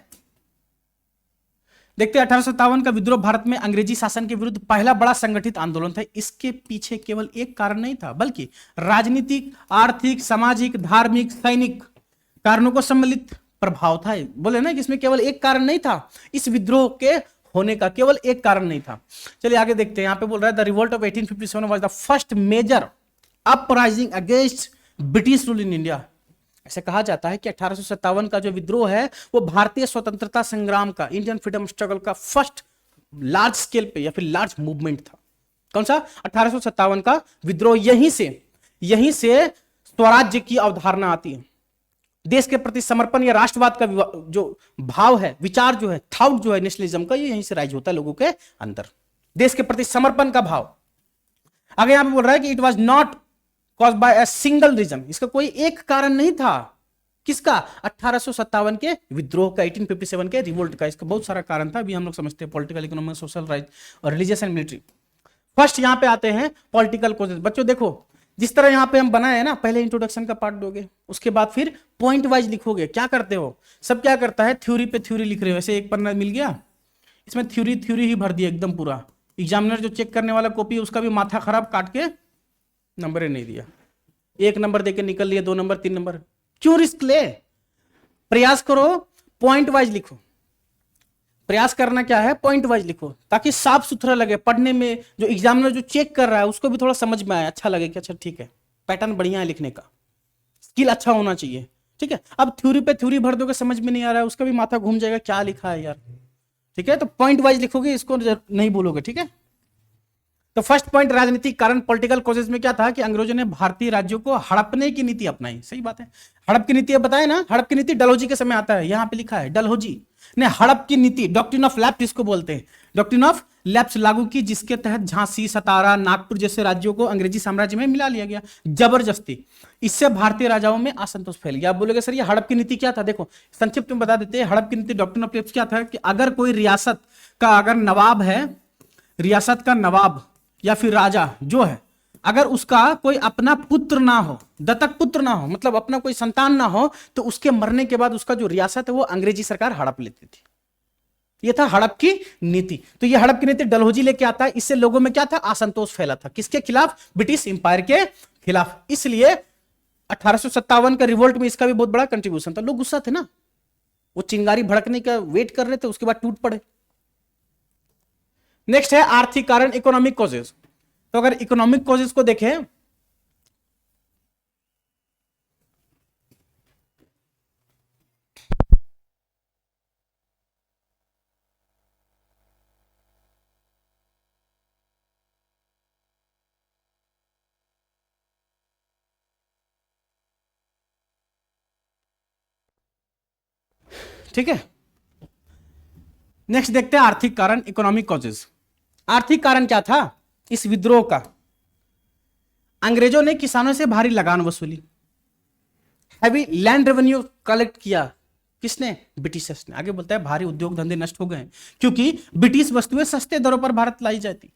देखते हैं 1857 का विद्रोह भारत में अंग्रेजी शासन के विरुद्ध पहला बड़ा संगठित आंदोलन था। इसके पीछे केवल एक कारण नहीं था, बल्कि राजनीतिक, आर्थिक, सामाजिक, धार्मिक, सैनिक कारणों को सम्मिलित प्रभाव था। बोले ना कि इसमें केवल एक कारण नहीं था, इस विद्रोह के होने का केवल एक कारण नहीं था। चलिए आगे देखते हैं। यहां पे बोल रहा है the revolt of 1857 was the first major uprising against British rule in India. ऐसा कहा जाता है कि 1857 का जो विद्रोह है वो भारतीय स्वतंत्रता संग्राम का, इंडियन फ्रीडम स्ट्रगल का फर्स्ट लार्ज स्केल पे या फिर लार्ज मूवमेंट था। कौन सा? 1857 का विद्रोह। यहीं से स्वराज्य की अवधारणा आती है। देश के प्रति समर्पण या राष्ट्रवाद का जो भाव है, विचार जो है, थॉट जो है नेशनलिज्म का, ये यहीं से राइज होता है लोगों के अंदर। देश के प्रति समर्पण का भाव। आगे यहां पे बोल रहा है कि it was not caused by a single reason. इसका कोई एक कारण नहीं था। किसका? 1857 के विद्रोह का, 1857 के रिवोल्ट का। इसका बहुत सारा कारण था, अभी हम लोग समझते हैं। पॉलिटिकल, इकोनॉमिक, सोशल, राइट और रिलीजियस एंड मिलिट्री। फर्स्ट यहां पे आते हैं पॉलिटिकल कॉजेज। बच्चों देखो, जिस तरह यहां पे हम बनाए हैं ना, पहले इंट्रोडक्शन का पार्ट दोगे, उसके बाद फिर पॉइंट वाइज लिखोगे। क्या करते हो? सब क्या करता है? थ्योरी पे थ्योरी लिख रहे हो। ऐसे एक पन्ना मिल गया, इसमें थ्योरी ही भर दिया एकदम पूरा। एग्जामिनर जो चेक करने वाला कॉपी है उसका भी माथा खराब, काट के नंबर नहीं दिया। 1 नंबर देके निकल लिया, 2 नंबर, 3 नंबर। क्यों रिस्क ले? प्रयास करो, पॉइंट वाइज लिखो। प्रयास करना क्या है? पॉइंट वाइज लिखो, ताकि साफ सुथरा लगे पढ़ने में। जो एग्जामिनर जो चेक कर रहा है उसको भी थोड़ा समझ में आए, अच्छा लगे कि अच्छा ठीक है, पैटर्न बढ़िया है लिखने का, स्किल अच्छा होना चाहिए। ठीक है, अब थ्योरी पे थ्योरी भर दोगे, समझ में नहीं आ रहा है, उसका भी माथा घूम जाएगा, क्या लिखा है यार। ठीक है, तो पॉइंट वाइज लिखोगे, इसको नहीं बोलोगे। ठीक है, तो फर्स्ट पॉइंट राजनीतिक कारण, पॉलिटिकल कॉजेज में क्या था कि अंग्रेजों ने भारतीय राज्यों को हड़पने की नीति अपनाई। सही बात है, हड़प की नीति बताए ना। हड़प की नीति डलहौजी के समय आता है, यहां पे लिखा है डलहौजी ने हड़प की नीति, डॉक्ट्रिन ऑफ लैप्स इसको बोलते हैं, डॉक्ट्रिन ऑफ लैप्स लागू की, जिसके तहत झांसी, सतारा, नागपुर जैसे राज्यों को अंग्रेजी साम्राज्य में मिला लिया गया जबरदस्ती। इससे भारतीय राजाओं में असंतोष फैल गया। आप बोलोगे सर ये हड़प की नीति क्या था? देखो संक्षिप्त में बता देते हैं। हड़प की नीति, डॉक्ट्रिन ऑफ लैप्स क्या था कि अगर कोई रियासत का अगर नवाब है, रियासत का नवाब या फिर राजा जो है, अगर उसका कोई अपना पुत्र ना हो, दत्तक पुत्र ना हो, मतलब अपना कोई संतान ना हो, तो उसके मरने के बाद उसका जो रियासत है वो अंग्रेजी सरकार हड़प लेती थी। ये था हड़प की नीति। तो ये हड़प की नीति डलहौजी लेके आता है। इससे लोगों में क्या था, असंतोष फैला था, किसके खिलाफ, ब्रिटिश इंपायर के खिलाफ। इसलिए 1857 का रिवोल्ट में इसका भी बहुत बड़ा कंट्रीब्यूशन था। लोग गुस्सा थे ना, वो चिंगारी भड़कने का वेट कर रहे थे, उसके बाद टूट पड़े। नेक्स्ट है आर्थिक कारण, इकोनॉमिक कॉजेज। तो अगर इकोनॉमिक कॉजेज को देखें, ठीक है। नेक्स्ट देखते हैं आर्थिक कारण, इकोनॉमिक कॉजेज। आर्थिक कारण क्या था इस विद्रोह का, अंग्रेजों ने किसानों से भारी लगान वसूली, हैवी लैंड रेवेन्यू कलेक्ट किया। किसने, ब्रिटिशर्स ने। आगे बोलता है भारी उद्योग धंधे नष्ट हो गए क्योंकि ब्रिटिश वस्तुएं सस्ते दरों पर भारत लाई जाती।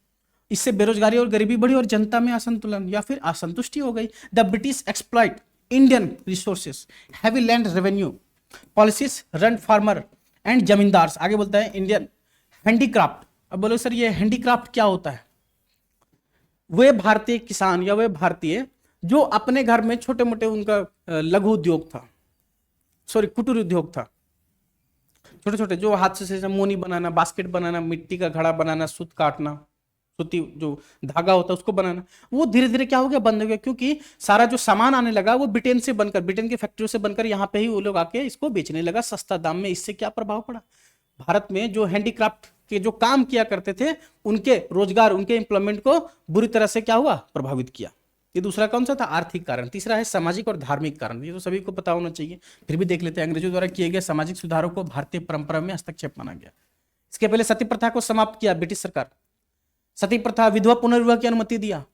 इससे बेरोजगारी और गरीबी बढ़ी और जनता में असंतुलन या फिर असंतुष्टि हो गई। The British exploit Indian resources, heavy land revenue policies run farmer and zamindars. आगे बोलता है इंडियन हैंडीक्राफ्ट। अब बोलो सर ये हैंडीक्राफ्ट क्या होता है, वे भारतीय किसान या वे भारतीय जो अपने घर में छोटे मोटे उनका लघु उद्योग था, सॉरी कुटीर उद्योग था, छोटे छोटे जो हाथ से मोनी बनाना, बास्केट बनाना, मिट्टी का घड़ा बनाना, सूत काटना, सूती जो धागा होता है उसको बनाना, वो धीरे धीरे क्या हो गया, बंद हो गया। क्योंकि सारा जो सामान आने लगा वो ब्रिटेन से बनकर, ब्रिटेन की फैक्ट्रियों से बनकर यहाँ पे ही वो लोग आके इसको बेचने लगा सस्ता दाम में। इससे क्या प्रभाव पड़ा, भारत में जो हैंडीक्राफ्ट के जो काम किया करते थे उनके रोजगार, उनके एम्प्लॉयमेंट को बुरी तरह से क्या हुआ, प्रभावित किया। ये दूसरा कौन सा था, आर्थिक कारण। तीसरा है सामाजिक और धार्मिक कारण। ये तो सभी को पता होना चाहिए, फिर भी देख लेते हैं। अंग्रेजों द्वारा किए गए सामाजिक सुधारों को भारतीय परंपरा में हस्तक्षेप माना गया। इसके पहले सती प्रथा को समाप्त किया ब्रिटिश सरकार, सती प्रथा, विधवा पुनर्विवाह की अनुमति दिया।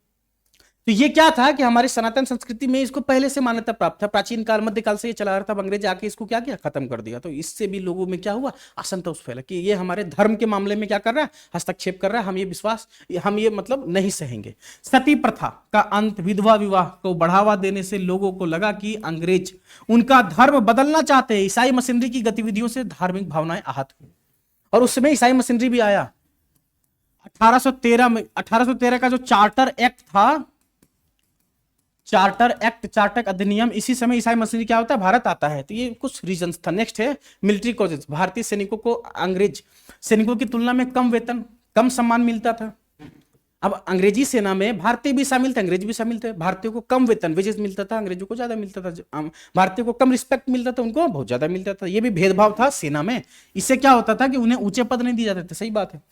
तो ये क्या था कि हमारी सनातन संस्कृति में इसको पहले से मान्यता प्राप्त था, प्राचीन काल मध्यकाल से ये चला रहा था। अंग्रेज आके इसको क्या किया, खत्म कर दिया। तो इससे भी लोगों में क्या हुआ, असंतोष फैला कि ये हमारे धर्म के मामले में क्या कर रहा है, हस्तक्षेप कर रहा है। हम ये विश्वास, हम ये मतलब नहीं सहेंगे। सती प्रथा का अंत, विधवा विवाह को बढ़ावा देने से लोगों को लगा कि अंग्रेज उनका धर्म बदलना चाहते हैं। ईसाई मशीनरी की गतिविधियों से धार्मिक भावनाएं आहत हुई और उस समय ईसाई मशीनरी भी आया। 1813 में, 1813 का जो चार्टर एक्ट था, चार्टर एक्ट, चार्टर अधिनियम, इसी समय ईसाई मशीनरी क्या होता है, भारत आता है। तो ये कुछ रीजंस था। नेक्स्ट है मिलिट्री कॉजेज। भारतीय सैनिकों को अंग्रेज सैनिकों की तुलना में कम वेतन, कम सम्मान मिलता था। अब अंग्रेजी सेना में भारतीय भी शामिल थे, अंग्रेज भी शामिल थे। भारतीयों को कम वेतन, वेजेस मिलता था, अंग्रेजों को ज्यादा मिलता था। भारतीयों को कम रिस्पेक्ट मिलता था, उनको बहुत ज्यादा मिलता था। ये भी भेदभाव था सेना में। इससे क्या होता था कि उन्हें ऊंचे पद नहीं दिए जाते थे। सही बात है,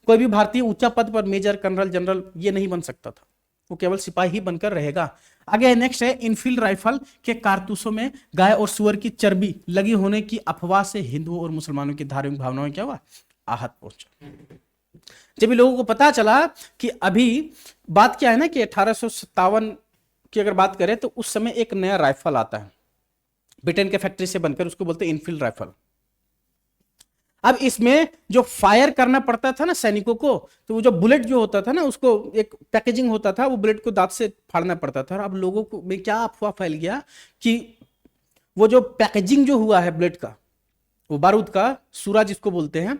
कोई भी भारतीय ऊंचा पद पर, मेजर, कर्नल, जनरल, ये नहीं बन सकता था, वो केवल सिपाही ही बनकर रहेगा। आगे नेक्स्ट है इनफील्ड राइफल के कारतूसों में गाय और सुअर की चर्बी लगी होने की अफवाह से हिंदुओं और मुसलमानों की धार्मिक भावनाओं क्या हुआ, आहत पहुंचा। जब लोगों को पता चला कि अभी बात क्या है ना कि 1857 की अगर बात करें तो उस समय एक नया राइफल आता है ब्रिटेन के फैक्ट्री से बनकर, उसको बोलते हैं इनफील्ड राइफल। अब इसमें जो फायर करना पड़ता था ना सैनिकों को, तो वो जो बुलेट जो होता था ना, उसको एक पैकेजिंग होता था, वो बुलेट को दांत से फाड़ना पड़ता था। अब लोगों को में क्या अफवाह फैल गया कि वो जो पैकेजिंग जो हुआ है बुलेट का, वो बारूद का सूरा जिसको बोलते हैं,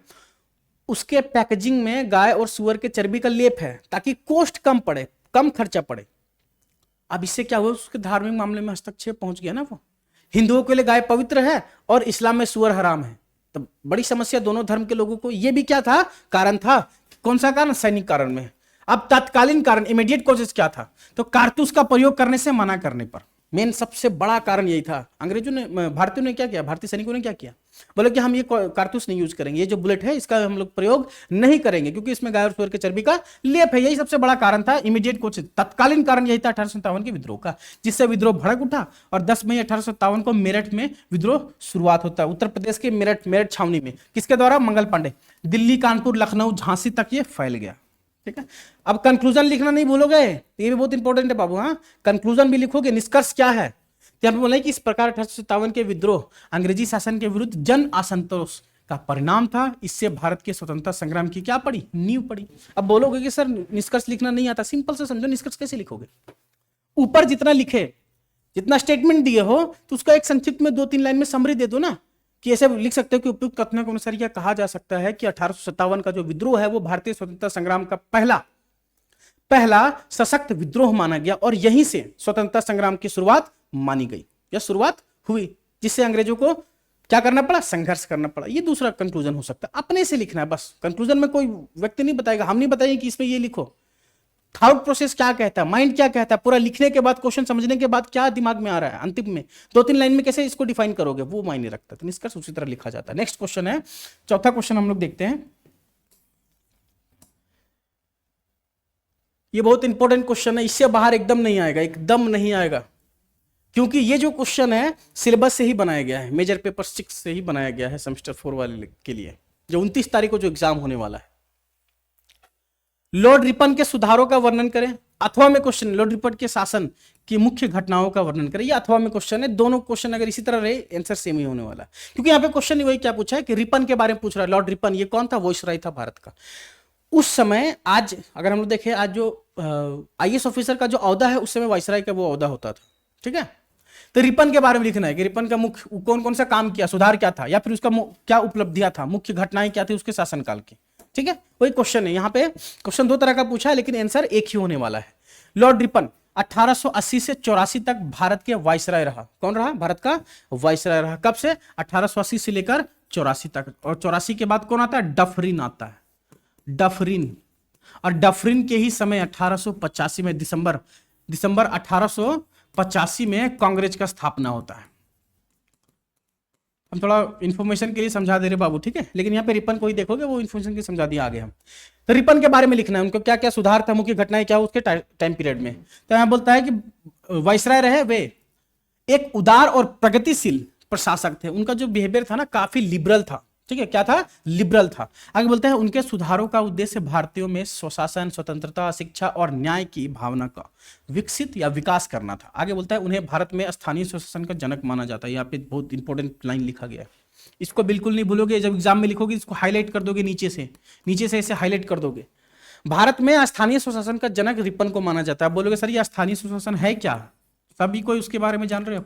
उसके पैकेजिंग में गाय और सुअर के चर्बी का लेप है ताकि कॉस्ट कम पड़े, कम खर्चा पड़े। अब इससे क्या हुआ, उसके धार्मिक मामले में हस्तक्षेप पहुंच गया ना। वो हिंदुओं के लिए गाय पवित्र है और इस्लाम में सुअर हराम है। तो बड़ी समस्या दोनों धर्म के लोगों को। ये भी क्या था, कारण था। कौन सा कारण, सैनिक कारण में। अब तत्कालीन कारण, इमीडिएट कॉजेस क्या था, तो कारतूस का प्रयोग करने से मना करने पर मेन सबसे बड़ा कारण यही था। अंग्रेजों ने, भारतीयों ने क्या किया, भारतीय सैनिकों ने क्या किया, बोले कि हम ये कारतूस नहीं यूज करेंगे, ये जो बुलेट है इसका हम लोग प्रयोग नहीं करेंगे क्योंकि इसमें गाय और सुअर के चर्बी का लेप है। यही सबसे बड़ा कारण था, इमीडिएट कुछ तत्कालीन कारण यही था 1857 के विद्रोह का, जिससे विद्रोह भड़क उठा और 10 मई 1857 को मेरठ में विद्रोह शुरुआत होता है। उत्तर प्रदेश के मेरठ छावनी में, किसके द्वारा, मंगल पांडे। दिल्ली, कानपुर, लखनऊ, झांसी तक ये फैल गया। ठीक है, अब कंक्लूजन लिखना नहीं भूलोगे, ये भी बहुत इंपॉर्टेंट है बाबू। हाँ, कंक्लूजन भी लिखोगे, निष्कर्ष क्या है। बोले कि इस प्रकार 1857 के विद्रोह अंग्रेजी शासन के विरुद्ध जन असंतोष का परिणाम था। इससे भारत के स्वतंत्रता संग्राम की क्या पड़ी, नींव पड़ी। अब बोलोगे कि सर निष्कर्ष लिखना नहीं आता, सिंपल से समझो, निष्कर्ष कैसे लिखोगे? ऊपर जितना लिखे, जितना स्टेटमेंट दिए हो, तो उसका एक संक्षिप्त में 2-3 लाइन में समरी दे दो ना, कि ऐसे लिख सकते हो कि उपयुक्त कथनों के अनुसार यह कहा जा सकता है कि 1857 का जो विद्रोह है वो भारतीय स्वतंत्रता संग्राम का पहला सशक्त विद्रोह माना गया और यहीं से स्वतंत्रता संग्राम की शुरुआत मानी गई, या शुरुआत हुई, जिससे अंग्रेजों को क्या करना पड़ा, संघर्ष करना पड़ा। ये दूसरा कंक्लूजन हो सकता है, अपने से लिखना है बस। कंक्लूजन में कोई व्यक्ति नहीं बताएगा, हम नहीं बताएंगे कि इसमें ये लिखो। थॉट प्रोसेस क्या कहता है, माइंड क्या कहता है, पूरा लिखने के बाद, क्वेश्चन समझने के बाद क्या दिमाग में आ रहा है, अंतिम में 2-3 लाइन में कैसे इसको डिफाइन करोगे, वो मायने रखता है। तो निष्कर्ष उसी तरह लिखा जाता है। नेक्स्ट क्वेश्चन है, चौथा क्वेश्चन हम लोग देखते हैं। ये बहुत इंपॉर्टेंट क्वेश्चन है, इससे बाहर एकदम नहीं आएगा, एकदम नहीं आएगा, क्योंकि ये जो क्वेश्चन है सिलेबस से ही बनाया गया है, मेजर पेपर 6 से ही बनाया गया है सेमेस्टर 4 वाले के लिए, जो 29 तारीख को जो एग्जाम होने वाला है। लॉर्ड रिपन के सुधारों का वर्णन करें। अथवा में क्वेश्चन, लॉर्ड रिपन के शासन की मुख्य घटनाओं का वर्णन करें। ये अथवा में क्वेश्चन है। दोनों क्वेश्चन अगर इसी तरह रहे, आंसर सेम ही होने वाला है, क्योंकि यहाँ पे क्वेश्चन ही वही क्या पूछा है कि रिपन के बारे में पूछ रहा है। लॉर्ड रिपन ये कौन था, वॉइसरॉय था भारत का उस समय। आज अगर हम लोग देखें, आज जो IAS ऑफिसर का जो औहदा है, उस समय वाइसराय का वो औहदा होता था, ठीक है। तो रिपन के बारे में लिखना है कि रिपन का मुख्य कौन कौन सा काम किया, सुधार क्या था, या फिर उसका क्या उपलब्धियां था, मुख्य घटनाएं क्या थी उसके शासनकाल की, ठीक है। वही क्वेश्चन है यहाँ पे। क्वेश्चन 2 तरह का पूछा है, लेकिन आंसर एक ही होने वाला है। लॉर्ड रिपन 1880 से 84 तक भारत के वाइसराय रहा। कौन रहा, भारत का वाइसराय रहा। कब से, 1880 से लेकर 84 तक। और 84 के बाद कौन आता है, डफरिन आता है, डफरिन। और डफरिन के ही समय 1885 में दिसंबर 1885 में कांग्रेस का स्थापना होता है। हम थोड़ा इंफॉर्मेशन के लिए समझा दे रहे बाबू, ठीक है, लेकिन यहाँ पे रिपन को ही देखोगे, वो इंफॉर्मेशन के समझा दिया आगे हम। तो रिपन के बारे में लिखना है, उनको क्या क्या सुधार था, मुख्य घटनाएं क्या उसके टाइम पीरियड में। तो यहाँ बोलता है कि वाइसराय रहे, वे एक उदार और प्रगतिशील प्रशासक थे। उनका जो बिहेवियर था ना, काफी लिबरल था, ठीक है। क्या था, लिबरल था। आगे बोलते हैं, उनके सुधारों का उद्देश्य भारतीयों में स्वशासन, स्वतंत्रता, शिक्षा और न्याय की भावना का विकसित या विकास करना था। आगे बोलता है, उन्हें भारत में स्थानीय स्वशासन का जनक माना जाता है। यहाँ पे बहुत इंपॉर्टेंट लाइन लिखा गया है, इसको बिल्कुल नहीं भूलोगे। जब एग्जाम में लिखोगे, इसको हाईलाइट कर दोगे, नीचे से ऐसे हाईलाइट कर दोगे। भारत में स्थानीय स्वशासन का जनक रिपन को माना जाता है। बोलोगे सर ये स्थानीय स्वशासन है क्या, सभी कोई उसके बारे में जान रहे हो।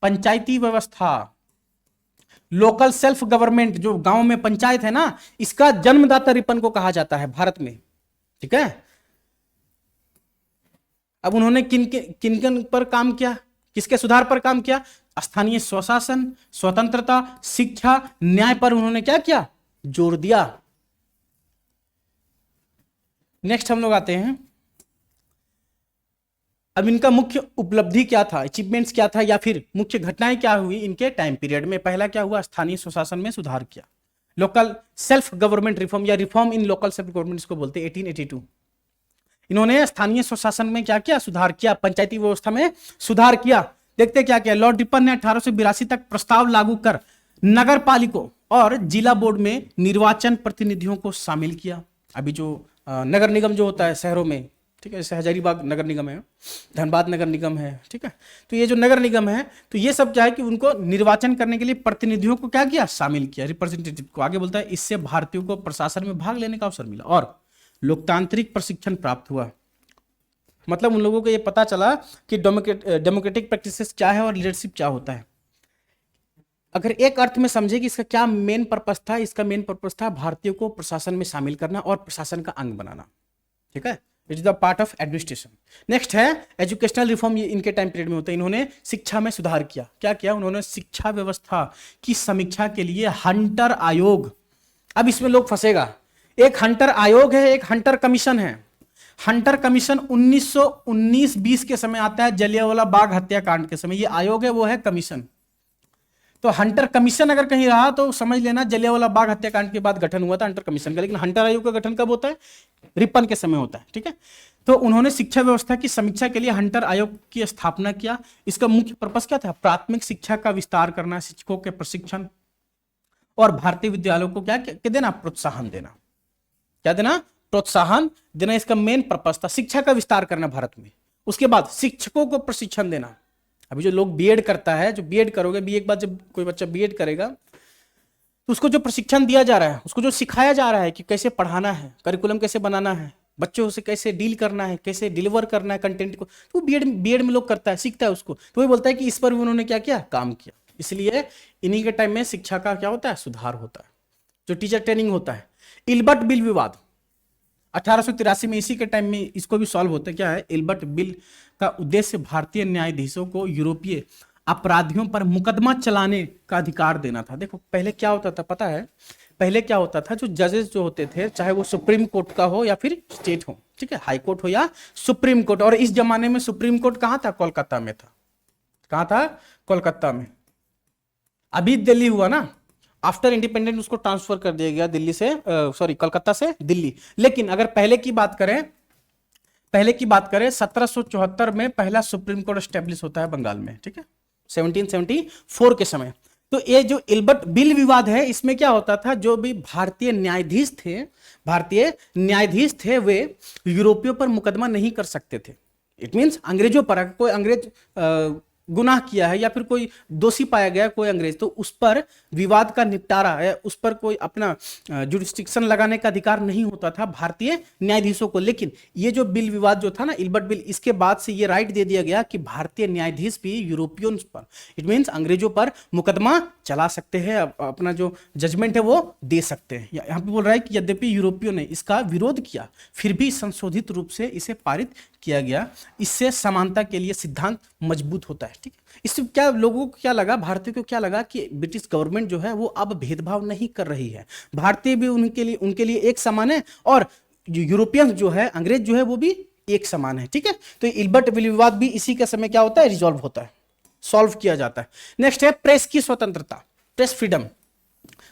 पंचायती व्यवस्था, लोकल सेल्फ गवर्नमेंट, जो गांव में पंचायत है ना, इसका जन्मदाता रिपन को कहा जाता है भारत में, ठीक है। अब उन्होंने किन पर काम किया, किसके सुधार पर काम किया, स्थानीय स्वशासन, स्वतंत्रता, शिक्षा, न्याय पर उन्होंने क्या किया, जोर दिया। नेक्स्ट हम लोग आते हैं, अब इनका मुख्य उपलब्धि क्या था, अचीवमेंट्स क्या था, या फिर मुख्य घटनाएं क्या हुई इनके टाइम पीरियड में। पहला क्या हुआ, स्थानीय स्वशासन में सुधार किया, लोकल सेल्फ गवर्नमेंट रिफॉर्म या reform in local self government इसको बोलते हैं, 1882। इन्होंने स्थानीय स्वशासन में क्या किया, सुधार किया, पंचायती व्यवस्था में सुधार किया। देखते क्या किया, लॉर्ड रिपन ने 1882 तक प्रस्ताव लागू कर नगर पालिकों और जिला बोर्ड में निर्वाचन प्रतिनिधियों को शामिल किया। अभी जो नगर निगम जो होता है शहरों में, ठीक है, जैसे हजारीबाग नगर निगम है, धनबाद नगर निगम है, ठीक है। तो ये जो नगर निगम है, तो ये सब क्या है कि उनको निर्वाचन करने के लिए प्रतिनिधियों को क्या किया, शामिल किया, रिप्रेजेंटेटिव को। आगे बोलता है, इससे भारतीयों को प्रशासन में भाग लेने का अवसर मिला और लोकतांत्रिक प्रशिक्षण प्राप्त हुआ। मतलब उन लोगों को ये पता चला कि डेमोक्रेटिक प्रैक्टिसेस क्या है और लीडरशिप क्या होता है। अगर एक अर्थ में समझे कि इसका क्या मेन पर्पस था, इसका मेन पर्पस था भारतीयों को प्रशासन में शामिल करना और प्रशासन का अंग बनाना, ठीक है। It is the part of administration. Next है एजुकेशनल रिफॉर्म, ये इनके टाइम पीरियड में होता है। इन्होंने शिक्षा में सुधार किया। क्या किया उन्होंने, शिक्षा व्यवस्था की समीक्षा के लिए हंटर आयोग। अब इसमें लोग फंसेगा, एक हंटर आयोग है, एक हंटर कमीशन है। हंटर कमीशन 1919-20 के समय आता है, जलियांवाला बाग हत्याकांड के समय। ये आयोग है, वो है कमीशन। तो हंटर कमीशन अगर कहीं रहा तो समझ लेना जलियांवाला बाग हत्याकांड के बाद गठन हुआ था हंटर कमीशन का। लेकिन हंटर आयोग का गठन कब होता है, रिपन के समय होता है, ठीक है। तो उन्होंने शिक्षा व्यवस्था की समीक्षा के लिए हंटर आयोग की स्थापना किया। इसका मुख्य पर्पस क्या था, प्राथमिक शिक्षा का विस्तार करना, शिक्षकों के प्रशिक्षण और भारतीय विद्यालयों को क्या देना, प्रोत्साहन देना। क्या देना, प्रोत्साहन देना। इसका मेन पर्पस था शिक्षा का विस्तार करना भारत में। उसके बाद शिक्षकों को प्रशिक्षण देना। अभी जो लोग बीएड करता है, जो बीएड करोगे, बीए के बाद जब कोई बच्चा बीएड करेगा तो उसको जो प्रशिक्षण दिया जा रहा है, उसको जो सिखाया जा रहा है कि कैसे पढ़ाना है, करिकुलम कैसे बनाना है, बच्चों से कैसे डील करना है, कैसे डिलीवर करना है कंटेंट को, तो बीएड में लोग करता है, सीखता है उसको, तो वही बोलता है कि इस पर भी उन्होंने क्या किया, काम किया। इसलिए इन्हीं के टाइम में शिक्षा का क्या होता है, सुधार होता है, जो टीचर ट्रेनिंग होता है। इल्बर्ट बिल विवाद 1883 में, इसी के टाइम में इसको भी सॉल्व होता है। क्या है इल्बर्ट बिल का उद्देश्य? भारतीय न्यायाधीशों को यूरोपीय अपराधियों पर मुकदमा चलाने का अधिकार देना था। देखो पहले क्या होता था पता है, पहले क्या होता था, जो जजेस जो होते थे, चाहे वो सुप्रीम कोर्ट का हो या फिर स्टेट हो, ठीक है, हाई कोर्ट हो या सुप्रीम कोर्ट, और इस जमाने में सुप्रीम कोर्ट कहां था, कोलकाता में था। कहां था, कोलकाता में। अभी दिल्ली हुआ ना, आफ्टर इंडिपेंडेंस उसको ट्रांसफर कर दिया गया दिल्ली से, सॉरी कलकत्ता से दिल्ली। लेकिन अगर पहले की बात करें, 1774 में पहला सुप्रीम कोर्ट स्टैब्लिश होता है बंगाल में, ठीक है, 1774 के समय। तो ये जो इल्बर्ट बिल विवाद है, इसमें क्या होता था, जो भी भारतीय न्यायाधीश थे वे यूरोपियों पर मुकदमा नहीं कर सकते थे। इट मीन्स अंग्रेजों पर, अगर कोई अंग्रेज गुनाह किया है या फिर कोई दोषी पाया गया कोई अंग्रेज, तो उस पर विवाद का निपटारा है, उस पर कोई अपना जुडिस्टिक्शन लगाने का अधिकार नहीं होता था भारतीय न्यायाधीशों को। लेकिन ये जो बिल विवाद जो था ना, इल्बर्ट बिल, इसके बाद से ये राइट दे दिया गया कि भारतीय न्यायाधीश भी यूरोपियंस पर, इट मीन्स अंग्रेजों पर मुकदमा चला सकते हैं, अपना जो जजमेंट है वो दे सकते हैं। यहाँ पे बोल रहा है कि यद्यपि यूरोपियों ने इसका विरोध किया, फिर भी संशोधित रूप से इसे पारित किया गया। इससे समानता के लिए सिद्धांत मजबूत होता है, ठीक है। इससे क्या लोगों को क्या लगा, भारतीयों को क्या लगा कि ब्रिटिश गवर्नमेंट जो है वो अब भेदभाव नहीं कर रही है, भारतीय भी उनके लिए एक समान है, और जो यूरोपियन जो है, अंग्रेज जो है, वो भी एक समान है, ठीक है। तो इल्बर्ट बिल विवाद भी इसी के समय क्या होता है, रिजॉल्व होता है, सॉल्व किया जाता है। नेक्स्ट है प्रेस की स्वतंत्रता, प्रेस फ्रीडम।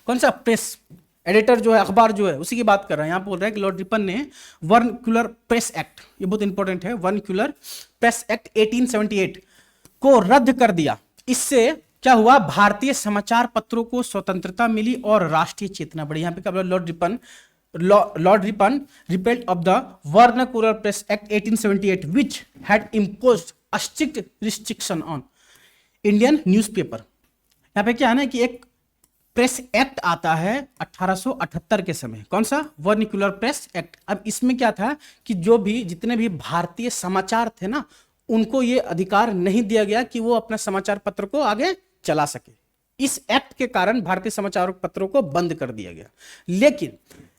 कौन सा प्रेस, एडिटर जो है, अखबार जो है, उसी की बात कर रहे हैं। यहां बोल रहे हैं कि लॉर्ड रिपन ने वर्नक्यूलर प्रेस एक्ट, ये बहुत इंपॉर्टेंट है, वर्नक्यूलर प्रेस एक्ट 1878 को रद्द कर दिया। इससे क्या हुआ, भारतीय समाचार पत्रों को स्वतंत्रता मिली और राष्ट्रीय चेतना बढ़ी। यहां पे क्या बोला, Lord Ripon repealed off the vernacular press act 1878 which had imposed a strict restriction on Indian newspaper. यहां पे क्या है ना कि एक प्रेस एक्ट आता है 1878 के समय, कौन सा, वर्निकुलर प्रेस एक्ट। अब इसमें क्या था कि जितने भी भारतीय समाचार थे ना, उनको ये अधिकार नहीं दिया गया कि वो अपना समाचार पत्र को आगे चला सके। इस एक्ट के कारण भारतीय समाचार पत्रों को बंद कर दिया गया।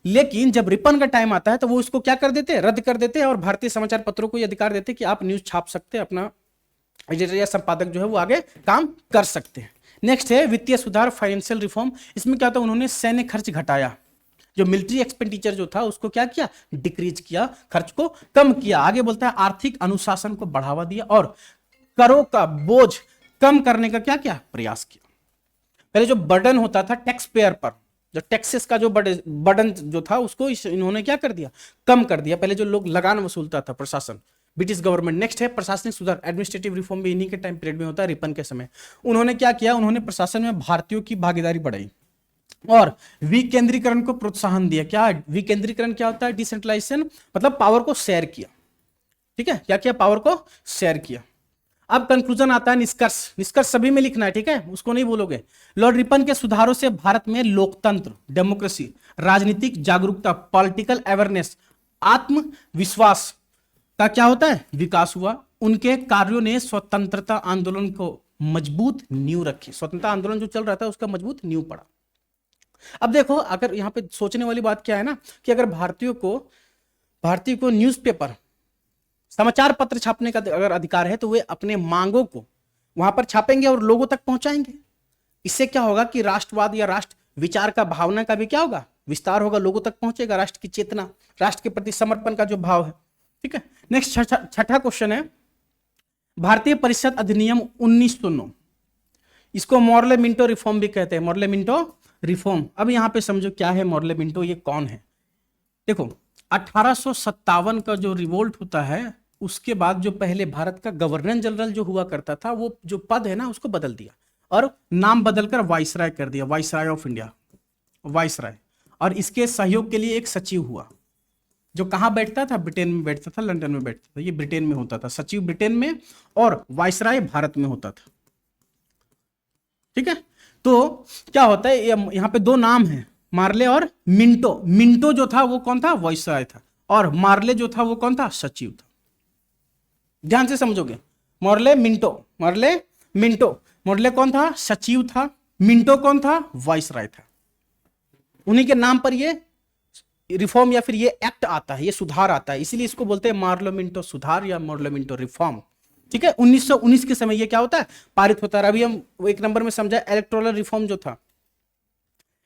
लेकिन जब रिपन का टाइम आता है तो वो इसको क्या कर देते हैं, रद्द कर देते हैं, और भारतीय समाचार पत्रों को ये अधिकार देते हैं कि आप न्यूज छाप सकते हैं, अपना एडिटर या संपादक जो है वो आगे काम कर सकते हैं। नेक्स्ट है वित्तीय सुधार, फाइनेंशियल रिफॉर्म। इसमें क्या था, उन्होंने सैन्य खर्च घटाया, जो मिलिट्री एक्सपेंडिचर जो था उसको क्या किया, डिक्रीज किया, खर्च को कम किया। आगे बोलता है आर्थिक अनुशासन को बढ़ावा दिया और करों का बोझ कम करने का क्या किया, प्रयास किया। पहले जो बर्डन होता था टैक्स पेयर पर, जो टैक्सेस का जो बर्डन जो था उसको इन्होंने क्या कर दिया, कम कर दिया। पहले जो लोग लगान वसूलता था प्रशासन, ब्रिटिश गवर्नमेंट। नेक्स्ट है प्रशासनिक सुधार, एडमिनिस्ट्रेटिव रिफॉर्म भी इन्हीं के टाइम पीरियड में होता है, रिपन के समय। उन्होंने क्या किया, उन्होंने प्रशासन में भारतीयों की भागीदारी बढ़ाई और विकेंद्रीकरण को प्रोत्साहन दिया। क्या विकेंद्रीकरण क्या होता है, डिसेंट्रलाइजेशन, मतलब पावर को शेयर किया, ठीक है, क्या किया, पावर को शेयर किया। अब कंक्लूजन आता है, निष्कर्ष सभी में लिखना है, ठीक है, उसको नहीं बोलोगे। लॉर्ड रिपन के सुधारों से भारत में लोकतंत्र, डेमोक्रेसी, राजनीतिक जागरूकता, पॉलिटिकल अवेयरनेस, आत्मविश्वास का क्या होता है, विकास हुआ। उनके कार्यों ने स्वतंत्रता आंदोलन को मजबूत नींव रखी। स्वतंत्रता आंदोलन जो चल रहा था उसका मजबूत नींव पड़ा। अब देखो, अगर यहां पे सोचने वाली बात क्या है ना, कि अगर भारतीयों को न्यूज़पेपर, समाचार पत्र छापने का अगर अधिकार है, तो वे अपने मांगों को वहां पर छापेंगे और लोगों तक पहुंचाएंगे। इससे क्या होगा कि राष्ट्रवाद या राष्ट्र विचार का, भावना का भी क्या होगा, विस्तार होगा, लोगों तक पहुंचेगा, राष्ट्र की चेतना, राष्ट्र के प्रति समर्पण का जो भाव है, ठीक है। नेक्स्ट छठा क्वेश्चन है, भारतीय परिषद अधिनियम 1909, इसको मॉर्ले-मिंटो रिफॉर्म भी कहते हैं, मॉर्ले-मिंटो रिफॉर्म। अब यहां पे समझो क्या है मॉर्ले-मिंटो, ये कौन है। देखो 1857 का जो रिवोल्ट होता है, उसके बाद जो पहले भारत का गवर्नर जनरल जो हुआ करता था, वो जो पद है ना उसको बदल दिया और नाम बदलकर वाइसराय कर दिया, वाइसराय ऑफ इंडिया, वाइसराय। और इसके सहयोग के लिए एक सचिव हुआ, जो कहां बैठता था, ब्रिटेन में बैठता था, लंदन में बैठता था। ये ब्रिटेन में होता था, सचिव ब्रिटेन में और वाइसराय भारत में होता था, ठीक है। तो क्या होता है, यहाँ पे दो नाम है, मार्ले और मिंटो। मिंटो जो था वो कौन था, वायसराय था, और मार्ले जो था वो कौन था, सचिव था। ध्यान से समझोगे, मार्ले मिंटो, मार्ले मिंटो, मार्ले कौन था, सचिव था, मिंटो कौन था, वायसराय था। उन्हीं के नाम पर ये रिफॉर्म या फिर ये एक्ट आता है, ये सुधार आता है, इसीलिए इसको बोलते हैं मार्लो मिंटो सुधार या मार्लो मिंटो रिफॉर्म। ठीक है, 1919 के समय ये क्या होता है, पारित होता है। अभी हम एक नंबर में समझा इलेक्टोरल रिफॉर्म जो था,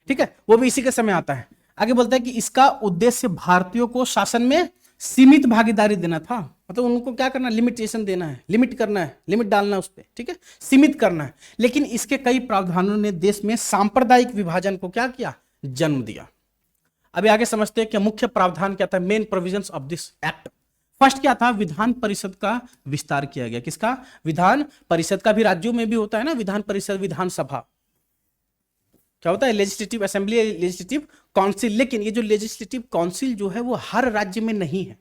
ठीक है, वो भी इसी के समय आता है। आगे बोलता है कि इसका उद्देश्य भारतीयों को शासन में सीमित भागीदारी देना था, मतलब उनको क्या करना, लिमिटेशन देना है, लिमिट करना है, लिमिट डालना है उस पर, ठीक है, सीमित करना है। लेकिन इसके कई प्रावधानों ने देश में सांप्रदायिक विभाजन को क्या किया, जन्म दिया। अभी आगे समझते हैं कि मुख्य प्रावधान क्या था, main provisions of this act. First क्या था, विधान परिषद का विस्तार किया गया। किसका, विधान परिषद का। भी राज्यों में भी होता है ना विधान परिषद, विधानसभा क्या होता है, लेजिस्लेटिव असेंबली, लेजिस्लेटिव काउंसिल। लेकिन ये जो लेजिस्लेटिव काउंसिल जो है वो हर राज्य में नहीं है।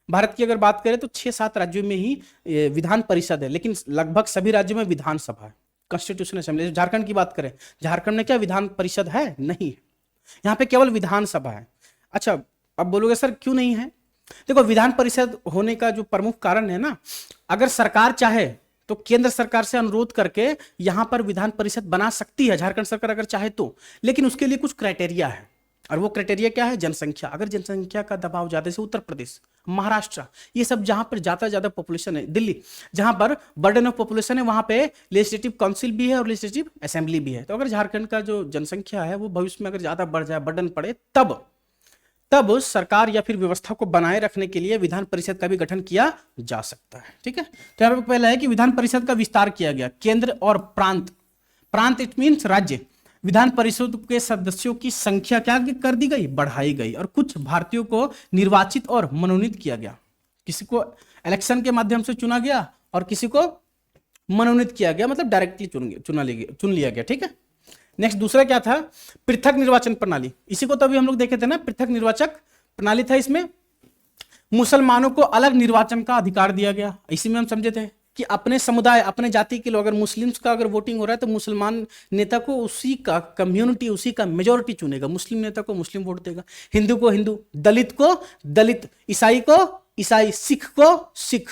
भारत की अगर बात करें तो 6-7 राज्यों में ही विधान परिषद है, लेकिन लगभग सभी राज्यों में विधानसभा है, कॉन्स्टिट्यूशन असेंबली। झारखंड की बात करें, झारखंड में क्या विधान परिषद है, नहीं है, यहाँ पे केवल विधानसभा है। अच्छा, अब बोलोगे सर क्यों नहीं है, देखो विधान परिषद होने का जो प्रमुख कारण है ना, अगर सरकार चाहे तो केंद्र सरकार से अनुरोध करके यहां पर विधान परिषद बना सकती है, झारखंड सरकार अगर चाहे तो, लेकिन उसके लिए कुछ क्राइटेरिया है। और वो क्राइटेरिया क्या है, जनसंख्या। अगर जनसंख्या का दबाव ज्यादा, से उत्तर प्रदेश, महाराष्ट्र, ये सब जहां पर ज्यादा पॉपुलेशन है, दिल्ली जहां पर बर्डन ऑफ पॉपुलेशन है, वहां पे लेजिस्लेटिव काउंसिल भी है और लेजिस्लेटिव असेंबली भी है। तो अगर झारखंड का जो जनसंख्या है वो भविष्य में अगर ज्यादा बढ़ जाए, बर्डन पड़े, तब सरकार या फिर व्यवस्था को बनाए रखने के लिए विधान परिषद का भी गठन किया जा सकता है। ठीक है, तो यहाँ पे पहला है कि विधान परिषद का विस्तार किया गया। केंद्र और प्रांत, प्रांत इट मीन्स राज्य, विधान परिषद के सदस्यों की संख्या क्या कर दी गई, बढ़ाई गई। और कुछ भारतीयों को निर्वाचित और मनोनीत किया गया। किसी को इलेक्शन के माध्यम से चुना गया और किसी को मनोनीत किया गया, मतलब डायरेक्टली चुन लिया गया। ठीक है, नेक्स्ट दूसरा क्या था, पृथक निर्वाचन प्रणाली। इसी को तो अभी हम लोग देखे थे ना, पृथक निर्वाचक प्रणाली था। इसमें मुसलमानों को अलग निर्वाचन का अधिकार दिया गया। इसी में हम समझे थे कि अपने समुदाय, अपने जाति के लोग, अगर मुस्लिम्स का अगर वोटिंग हो रहा है तो मुसलमान नेता को उसी का कम्युनिटी, उसी का मेजोरिटी चुनेगा, मुस्लिम नेता को मुस्लिम वोट देगा, हिंदू को हिंदू, दलित को दलित, ईसाई को ईसाई, सिख को सिख।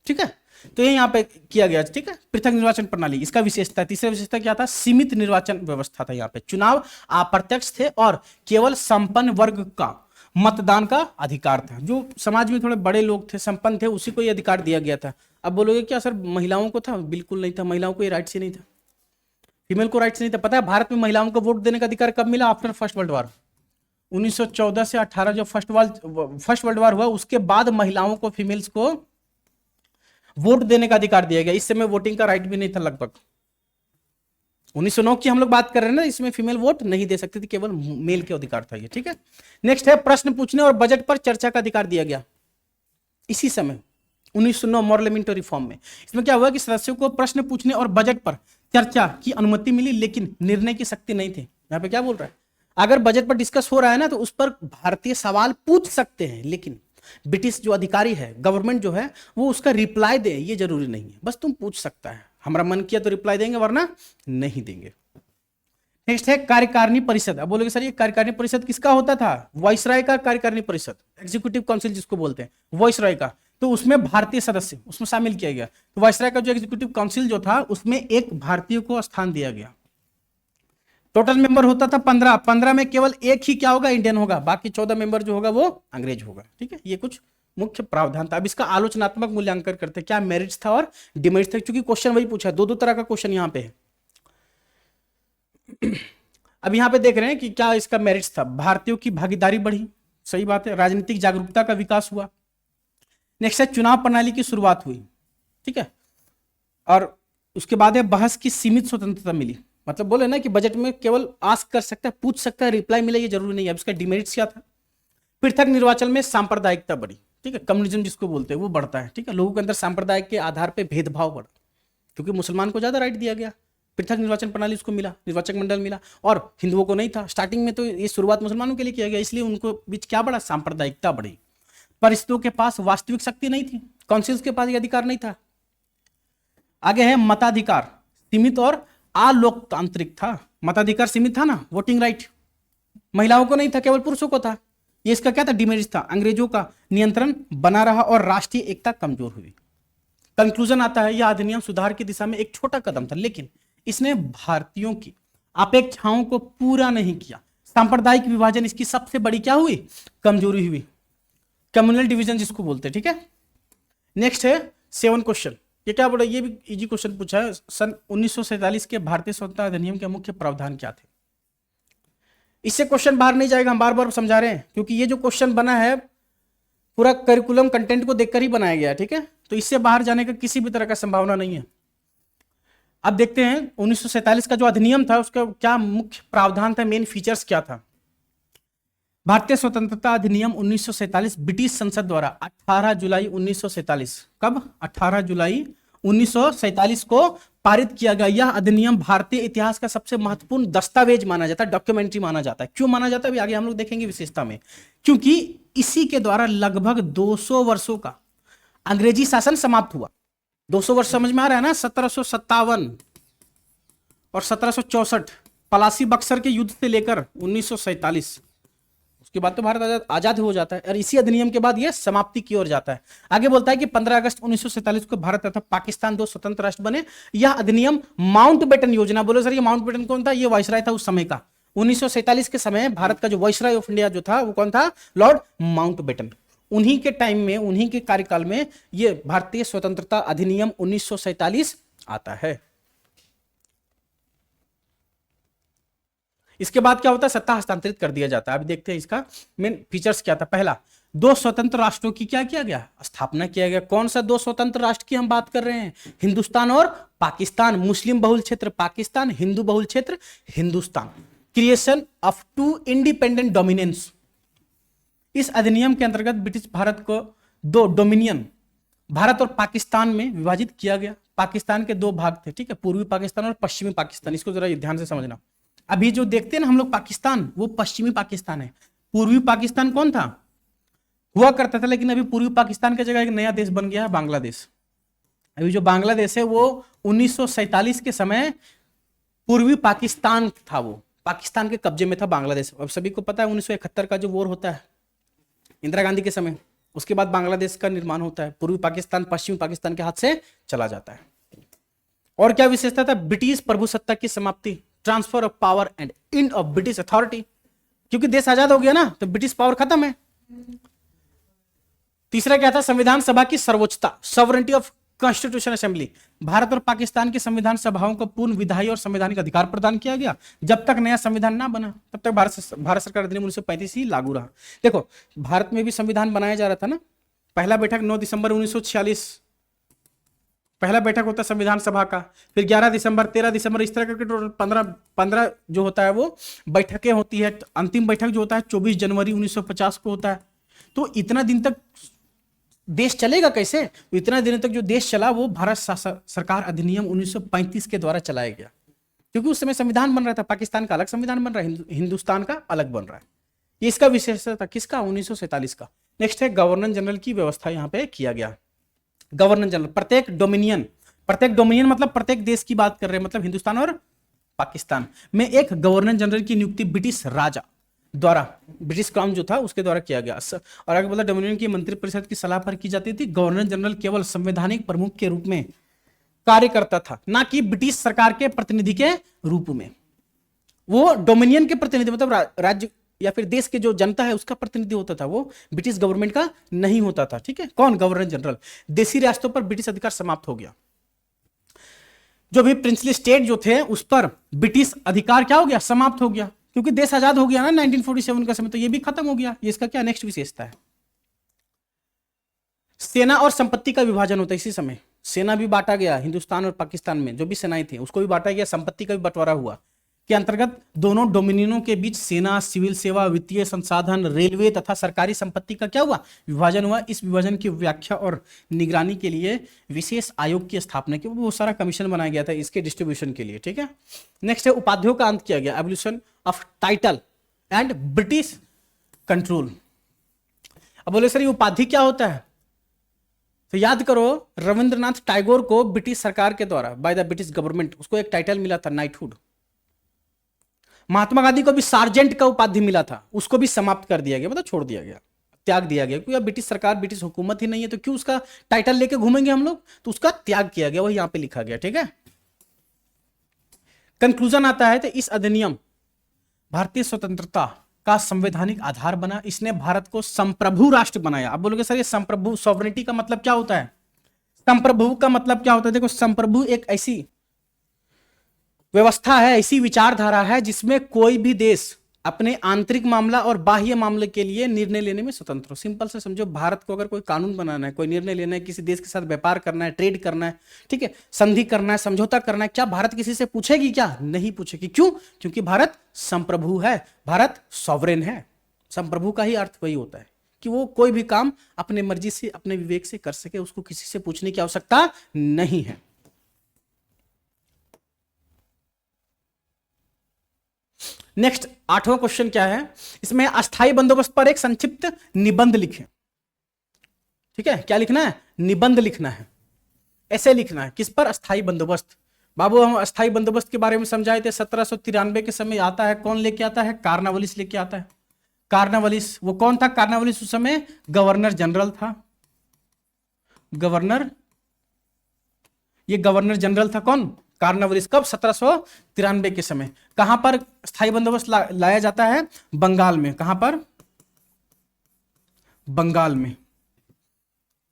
ठीक है, तो ये यहाँ पे किया गया। ठीक है, पृथक निर्वाचन प्रणाली, इसका विशेषता। तीसरा विशेषता क्या था, सीमित निर्वाचन व्यवस्था था। यहाँ पे चुनाव अप्रत्यक्ष थे और केवल संपन्न वर्ग का मतदान का अधिकार था। जो समाज में थोड़े बड़े लोग थे, संपन्न थे, उसी को ये अधिकार दिया गया था। अब बोलोगे क्या सर महिलाओं को था, बिल्कुल नहीं था, महिलाओं को ये राइट्स ही नहीं था, फीमेल को राइट्स नहीं था। पता है भारत में महिलाओं को वोट देने का अधिकार कब मिला, आफ्टर फर्स्ट वर्ल्ड वॉर, 1914 से 18 जो फर्स्ट वर्ल्ड वॉर हुआ, उसके बाद महिलाओं को, फीमेल्स को वोट देने का अधिकार दिया गया। इस समय वोटिंग का राइट भी नहीं था लगभग। 1909 की हम लोग बात कर रहे हैं ना, इसमें फीमेल वोट नहीं दे सकती थी, केवल मेल के अधिकार था ये। ठीक है, नेक्स्ट है प्रश्न पूछने और बजट पर चर्चा का अधिकार दिया गया इसी समय 1909 मॉर्लेमेंटो रिफॉर्म में। इसमें क्या हुआ कि सदस्यों को प्रश्न पूछने और बजट पर चर्चा की अनुमति मिली, लेकिन निर्णय की शक्ति नहीं थी। यहाँ पे क्या बोल रहा है, अगर बजट पर डिस्कस हो रहा है ना तो उस पर भारतीय सवाल पूछ सकते हैं, लेकिन ब्रिटिश जो अधिकारी है, गवर्नमेंट जो है, वो उसका रिप्लाई दे ये जरूरी नहीं है, बस तुम पूछ सकता है, हमारा मन किया तो रिप्लाई देंगे वरना नहीं देंगे। नेक्स्ट है कार्यकारिणी परिषद। अब बोलोगे सर ये कार्यकारिणी परिषद किसका होता था, वाइसराय का कार्यकारिणी परिषद, एग्जीक्यूटिव काउंसिल जिसको बोलते हैं, वाइसराय का। तो उसमें भारतीय सदस्य उसमें शामिल किया गया। तो वाइसराय का जो एग्जीक्यूटिव काउंसिल जो था उसमें एक भारतीय को स्थान दिया गया। टोटल मेंबर होता था 15 में केवल एक ही क्या होगा, इंडियन होगा, बाकी 14 मेंबर जो होगा वो अंग्रेज होगा। ठीक है, ये कुछ मुख्य प्रावधान था। अब इसका आलोचनात्मक मूल्यांकन करते, क्या मेरिट्स था और डिमेरिट्स था, क्योंकि क्वेश्चन वही पूछा, दो तरह का क्वेश्चन यहाँ पे है। अब यहाँ पे देख रहे हैं कि क्या इसका मेरिट्स था, भारतीयों की भागीदारी बढ़ी, सही बात है, राजनीतिक जागरूकता का विकास हुआ। नेक्स्ट है चुनाव प्रणाली की शुरुआत हुई। ठीक है, और उसके बाद है बहस की सीमित स्वतंत्रता मिली। मतलब बोले ना कि बजट में केवल आस्क कर सकता है, पूछ सकता है, रिप्लाई मिले ये जरूरी नहीं है। अब इसका डिमेरिट्स क्या था, पृथक निर्वाचन में सांप्रदायिकता बढ़ी। ठीक है, कम्युनिज्म जिसको बोलते हैं वो बढ़ता है। ठीक है, लोगों के अंदर सांप्रदायिक के आधार पर भेदभाव बढ़ा, क्योंकि मुसलमान को ज्यादा राइट दिया गया, पृथक निर्वाचन प्रणाली उसको मिला, निर्वाचक मंडल मिला, और हिंदुओं को नहीं था। स्टार्टिंग में तो ये शुरुआत मुसलमानों के लिए किया गया, इसलिए उनको बीच क्या बढ़ा, सांप्रदायिकता बढ़ी। परिषदों के पास वास्तविक शक्ति नहीं थी, काउंसिल्स के पास ये अधिकार नहीं था। आगे है मताधिकार, सीमित और अलोकतांत्रिक था, मताधिकार सीमित था ना, वोटिंग राइट महिलाओं को नहीं था, केवल पुरुषों को था। ये इसका क्या था, डिमेरिट था। अंग्रेजों का नियंत्रण बना रहा और राष्ट्रीय एकता कमजोर हुई। कंक्लूजन आता है, यह अधिनियम सुधार की दिशा में एक छोटा कदम था, लेकिन इसने भारतीयों की अपेक्षाओं को पूरा नहीं किया। सांप्रदायिक विभाजन इसकी सबसे बड़ी क्या हुई, कमजोरी हुई, कम्युनल डिवीजन जिसको बोलते हैं। ठीक है, नेक्स्ट है 7 क्वेश्चन। ये क्या बोला, ये भी इजी क्वेश्चन पूछा है। सन 1947 के भारतीय स्वतंत्रता अधिनियम के मुख्य प्रावधान क्या थे? इससे क्वेश्चन बाहर नहीं जाएगा, हम बार बार समझा रहे हैं, क्योंकि ये जो क्वेश्चन बना है पूरा करिकुलम कंटेंट को देखकर ही बनाया गया है। ठीक है, तो इससे बाहर जाने का किसी भी तरह का संभावना नहीं है। अब देखते हैं 1947 का जो अधिनियम था उसका क्या मुख्य प्रावधान था, मेन फीचर्स क्या था। भारतीय स्वतंत्रता अधिनियम 1947 ब्रिटिश संसद द्वारा 18 जुलाई 1947, कब, 18 जुलाई 1947 को पारित किया गया। यह अधिनियम भारतीय इतिहास का सबसे महत्वपूर्ण दस्तावेज माना जाता है, डॉक्यूमेंट्री माना जाता है। क्यों माना जाता है, आगे हम लोग देखेंगे विशेषता में। क्योंकि इसी के द्वारा लगभग 200 वर्षों का अंग्रेजी शासन समाप्त हुआ। 200 वर्ष समझ में आ रहा है ना, 1757 और 1764 पलासी बक्सर के युद्ध से लेकर 1947, उसके बाद तो भारत आजाद हो जाता है, और इसी अधिनियम के बाद यह समाप्ति की ओर जाता है। आगे बोलता है कि 15 अगस्त 1947 को भारत तथा पाकिस्तान 2 स्वतंत्र राष्ट्र बने। यह अधिनियम माउंटबेटन योजना, बोलो सर ये माउंटबेटन कौन था, ये वायसराय था उस समय का। 1947 के समय भारत का जो वायसराय ऑफ इंडिया जो था वो कौन था, लॉर्ड माउंटबेटन। उन्हीं के टाइम में, उन्हीं के कार्यकाल में यह भारतीय स्वतंत्रता अधिनियम 1947 आता है। इसके बाद क्या होता है, सत्ता हस्तांतरित कर दिया जाता है। अभी देखते हैं इसका मेन फीचर्स क्या था। पहला, 2 स्वतंत्र राष्ट्रों की क्या किया गया, स्थापना किया गया। कौन सा 2 स्वतंत्र राष्ट्र की हम बात कर रहे हैं, हिंदुस्तान और पाकिस्तान। मुस्लिम बहुल क्षेत्र पाकिस्तान, हिंदू बहुल क्षेत्र Hindustan. Creation of 2 independent dominance. इस अधिनियम के अंतर्गत ब्रिटिश भारत को 2 डोमिनियन, भारत और पाकिस्तान में विभाजित किया गया। पाकिस्तान के 2 भाग थे, ठीक है, पूर्वी पाकिस्तान और पश्चिमी पाकिस्तान। इसको जरा ध्यान से समझना। अभी जो देखते हैं ना हम लोग पाकिस्तान, वो पश्चिमी पाकिस्तान है। पूर्वी पाकिस्तान कौन था, हुआ करता था, लेकिन अभी पूर्वी पाकिस्तान की जगह एक नया देश बन गया है, बांग्लादेश। अभी जो बांग्लादेश है वो 1947 के समय पूर्वी पाकिस्तान था, वो पाकिस्तान के कब्जे में था बांग्लादेश। अब सभी को पता है 1971 का जो वॉर होता है इंदिरा गांधी के समय, उसके बाद बांग्लादेश का निर्माण होता है। पूर्वी पाकिस्तान पश्चिमी पाकिस्तान के हाथ से चला जाता है। और क्या विशेषता था, ब्रिटिश प्रभुसत्ता की समाप्ति, transfer of power and end of British authority. क्योंकि देश आजाद हो गया ना, तो ब्रिटिश पावर खत्म है। तीसरा क्या था, संविधान सभा की सर्वोच्चता, sovereignty of constitution assembly. Bharat और पाकिस्तान की संविधान सभाओं को पूर्ण विधायी और संवैधानिक अधिकार प्रदान किया गया। जब तक नया संविधान ना बना तब तक भारत सरकार अधिनियम 1935 ही लागू रहा। देखो भारत में भी संविधान बनाया जा रहा था ना। पहला बैठक 9 दिसंबर 1946 पहला बैठक होता है संविधान सभा का, फिर 11 दिसंबर 13 दिसंबर इस तरह करके टोटल 15 जो होता है वो बैठकें होती है। अंतिम बैठक जो होता है 24 जनवरी 1950 को होता है। तो इतना दिन तक देश चलेगा कैसे, इतना दिन तक जो देश चला वो भारत सरकार अधिनियम 1935 के द्वारा चलाया गया। क्योंकि उस समय संविधान बन रहा था, पाकिस्तान का अलग संविधान बन रहा है, हिंदुस्तान का अलग बन रहा है। ये इसका विशेषता था, किसका, 1947 का। नेक्स्ट है गवर्नर जनरल की व्यवस्था यहाँ पे किया गया। गवर्नर जनरल, प्रत्येक डोमिनियन मतलब प्रत्येक देश की बात कर रहे हैं, मतलब हिंदुस्तान और पाकिस्तान में एक गवर्नर जनरल की नियुक्ति ब्रिटिश राजा द्वारा, ब्रिटिश क्राउन जो था उसके द्वारा किया गया। और आगे बोला डोमिनियन की मंत्रिपरिषद की सलाह पर की जाती थी। गवर्नर जनरल केवल संवैधानिक प्रमुख के रूप में कार्य करता था, ना कि ब्रिटिश सरकार के प्रतिनिधि के रूप में। वो डोमिनियन के प्रतिनिधि मतलब राज्य या फिर देश के जो जनता है उसका प्रतिनिधि होता था, वो ब्रिटिश गवर्नमेंट का नहीं होता था। ठीक है, कौन, गवर्नर जनरल। देशी रियासतों पर ब्रिटिश अधिकार समाप्त हो गया। जो भी प्रिंसली स्टेट जो थे उस पर ब्रिटिश अधिकार क्या हो गया, समाप्त हो गया। क्योंकि देश आजाद हो गया ना 1947 का समय, तो ये भी खत्म हो गया। ये इसका क्या नेक्स्ट विशेषता है। सेना और संपत्ति का विभाजन होता है इसी समय। सेना भी बांटा गया, हिंदुस्तान और पाकिस्तान में जो भी सेनाएं थी उसको भी बांटा गया, संपत्ति का भी बंटवारा हुआ। के अंतर्गत दोनों डोमिनियनों के बीच सेना, सिविल सेवा, वित्तीय संसाधन, रेलवे तथा सरकारी संपत्ति का क्या हुआ, विभाजन हुआ। इस विभाजन की व्याख्या और निगरानी के लिए विशेष आयोग की स्थापना की, वो सारा कमीशन बनाया गया था इसके डिस्ट्रीब्यूशन के लिए। ठीक है, नेक्स्ट है उपाधियों का अंत किया गया, evolution of title and British control. अब बोले सर ये उपाधि क्या होता है, तो याद करो, रविंद्रनाथ टैगोर को ब्रिटिश सरकार के द्वारा, बाय द ब्रिटिश गवर्नमेंट, उसको एक टाइटल मिला था नाइटहुड। महात्मा गांधी को भी सार्जेंट का उपाधि मिला था, उसको भी समाप्त कर दिया गया, मतलब छोड़ दिया गया, त्याग दिया गया, क्योंकि अब ब्रिटिश सरकार, ब्रिटिश हुकूमत ही नहीं है, तो क्यों उसका टाइटल लेके घूमेंगे हम लोग, तो उसका त्याग किया गया, वही यहां पे लिखा गया। ठीक है, कंक्लूजन आता है, तो इस अधिनियम भारतीय स्वतंत्रता का संवैधानिक आधार बना, इसने भारत को संप्रभु राष्ट्र बनाया। अब बोलोगे सर ये संप्रभु, सॉवरेनिटी का मतलब क्या होता है, संप्रभु का मतलब क्या होता है? देखो, संप्रभु एक ऐसी व्यवस्था है, ऐसी विचारधारा है जिसमें कोई भी देश अपने आंतरिक मामला और बाह्य मामले के लिए निर्णय लेने में स्वतंत्र हो। सिंपल से समझो, भारत को अगर कोई कानून बनाना है, कोई निर्णय लेना है, किसी देश के साथ व्यापार करना है, ट्रेड करना है, ठीक है, संधि करना है, समझौता करना है, क्या भारत किसी से पूछेगी? क्या नहीं पूछेगी। क्यों? क्योंकि भारत संप्रभु है, भारत सॉवरेन है। संप्रभु का ही अर्थ वही होता है कि वो कोई भी काम अपने मर्जी से, अपने विवेक से कर सके, उसको किसी से पूछने की आवश्यकता नहीं है। नेक्स्ट 8वां क्वेश्चन क्या है, इसमें अस्थायी बंदोबस्त पर एक संक्षिप्त निबंध लिखें। ठीक है, क्या लिखना है? निबंध लिखना है, ऐसे लिखना है। किस पर? अस्थायी बंदोबस्त। बाबू हम अस्थायी बंदोबस्त के बारे में समझाए थे, 1793 के समय आता है, कौन लेके आता है? कार्नवालिस लेके आता है। कार्नवालिस, वो कौन था कार्नवालिस? उस समय गवर्नर जनरल था, गवर्नर, ये गवर्नर जनरल था। कौन? कार्नवालिस। कब? 1793 के समय। कहां पर स्थायी बंदोबस्त लाया जाता है? बंगाल में। कहां पर? बंगाल में।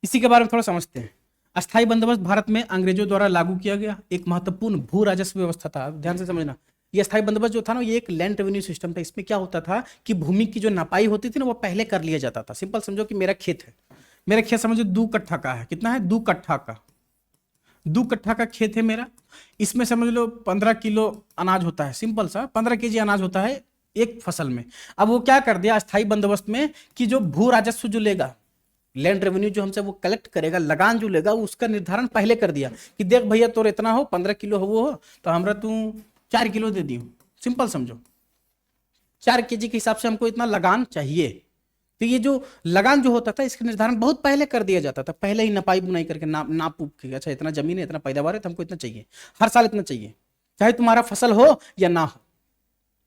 इसी के बारे में थोड़ा समझते हैं। अस्थायी बंदोबस्त भारत में अंग्रेजों द्वारा लागू किया गया एक महत्वपूर्ण भू राजस्व व्यवस्था था। ध्यान से समझना, ये अस्थायी बंदोबस्त जो था ना, ये एक लैंड रेवेन्यू सिस्टम था। इसमें क्या होता था कि भूमि की जो नपाई होती थी ना, वो पहले कर लिया जाता था। सिंपल समझो कि मेरा खेत है, मेरा खेत समझो 2 कट्ठा का है। कितना है? 2 कट्ठा का। 2 कट्ठा का खेत है मेरा, इसमें समझ लो 15 किलो अनाज होता है। सिंपल सा 15 केजी अनाज होता है एक फसल में। अब वो क्या कर दिया अस्थायी बंदोबस्त में कि जो भू राजस्व जो लेगा, लैंड रेवेन्यू जो हमसे वो कलेक्ट करेगा, लगान जो लेगा, उसका निर्धारण पहले कर दिया कि देख भैया तोर इतना हो, 15 किलो हो वो हो, तो हमरा तू 4 किलो दे दी। सिंपल समझो, 4 केजी के हिसाब से हमको इतना लगान चाहिए। तो ये जो लगान जो होता था, इसका निर्धारण बहुत पहले कर दिया जाता था, पहले ही नपाई बुनाई करके नाप के, अच्छा इतना जमीन है, इतना पैदावार है, तो हमको इतना चाहिए, हर साल इतना चाहिए, चाहे तुम्हारा फसल हो या ना हो।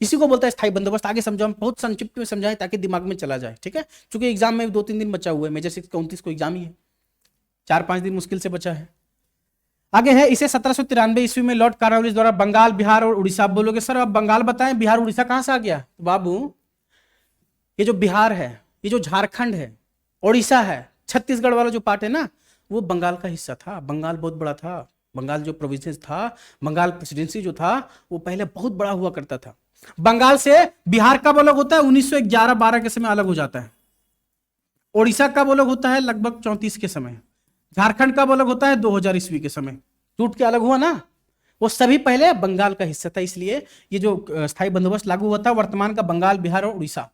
इसी को बोलता है स्थायी बंदोबस्त। आगे समझो, हम बहुत संक्षिप्त में समझाएं ताकि दिमाग में चला जाए। ठीक है, क्योंकि एग्जाम में 2-3 दिन बचा हुआ है, मेजर 6 का 29 को एग्जाम ही है, 4-5 दिन मुश्किल से बचा है। आगे है, इसे 1793 ईस्वी में लॉर्ड कार्नवालिस द्वारा बंगाल, बिहार और उड़ीसा। आप बोलोगे सर अब बंगाल बताएं, बिहार उड़ीसा कहां से आ गया? तो बाबू ये जो बिहार है, ये जो झारखंड है, उड़ीसा है, छत्तीसगढ़ वाला जो पार्ट है ना, वो बंगाल का हिस्सा था। बंगाल बहुत बड़ा था, बंगाल जो प्रोविंस था, बंगाल प्रेसिडेंसी जो था, वो पहले बहुत बड़ा हुआ करता था। बंगाल से बिहार कब अलग होता है? 1911-12 के समय अलग हो जाता है। उड़ीसा कब अलग होता है? लगभग 34 के समय। झारखंड कब अलग होता है? 2000 ईस्वी के समय टूट के अलग हुआ ना। वो सभी पहले बंगाल का हिस्सा था, इसलिए ये जो स्थायी बंदोबस्त लागू हुआ था वर्तमान का बंगाल, बिहार और उड़ीसा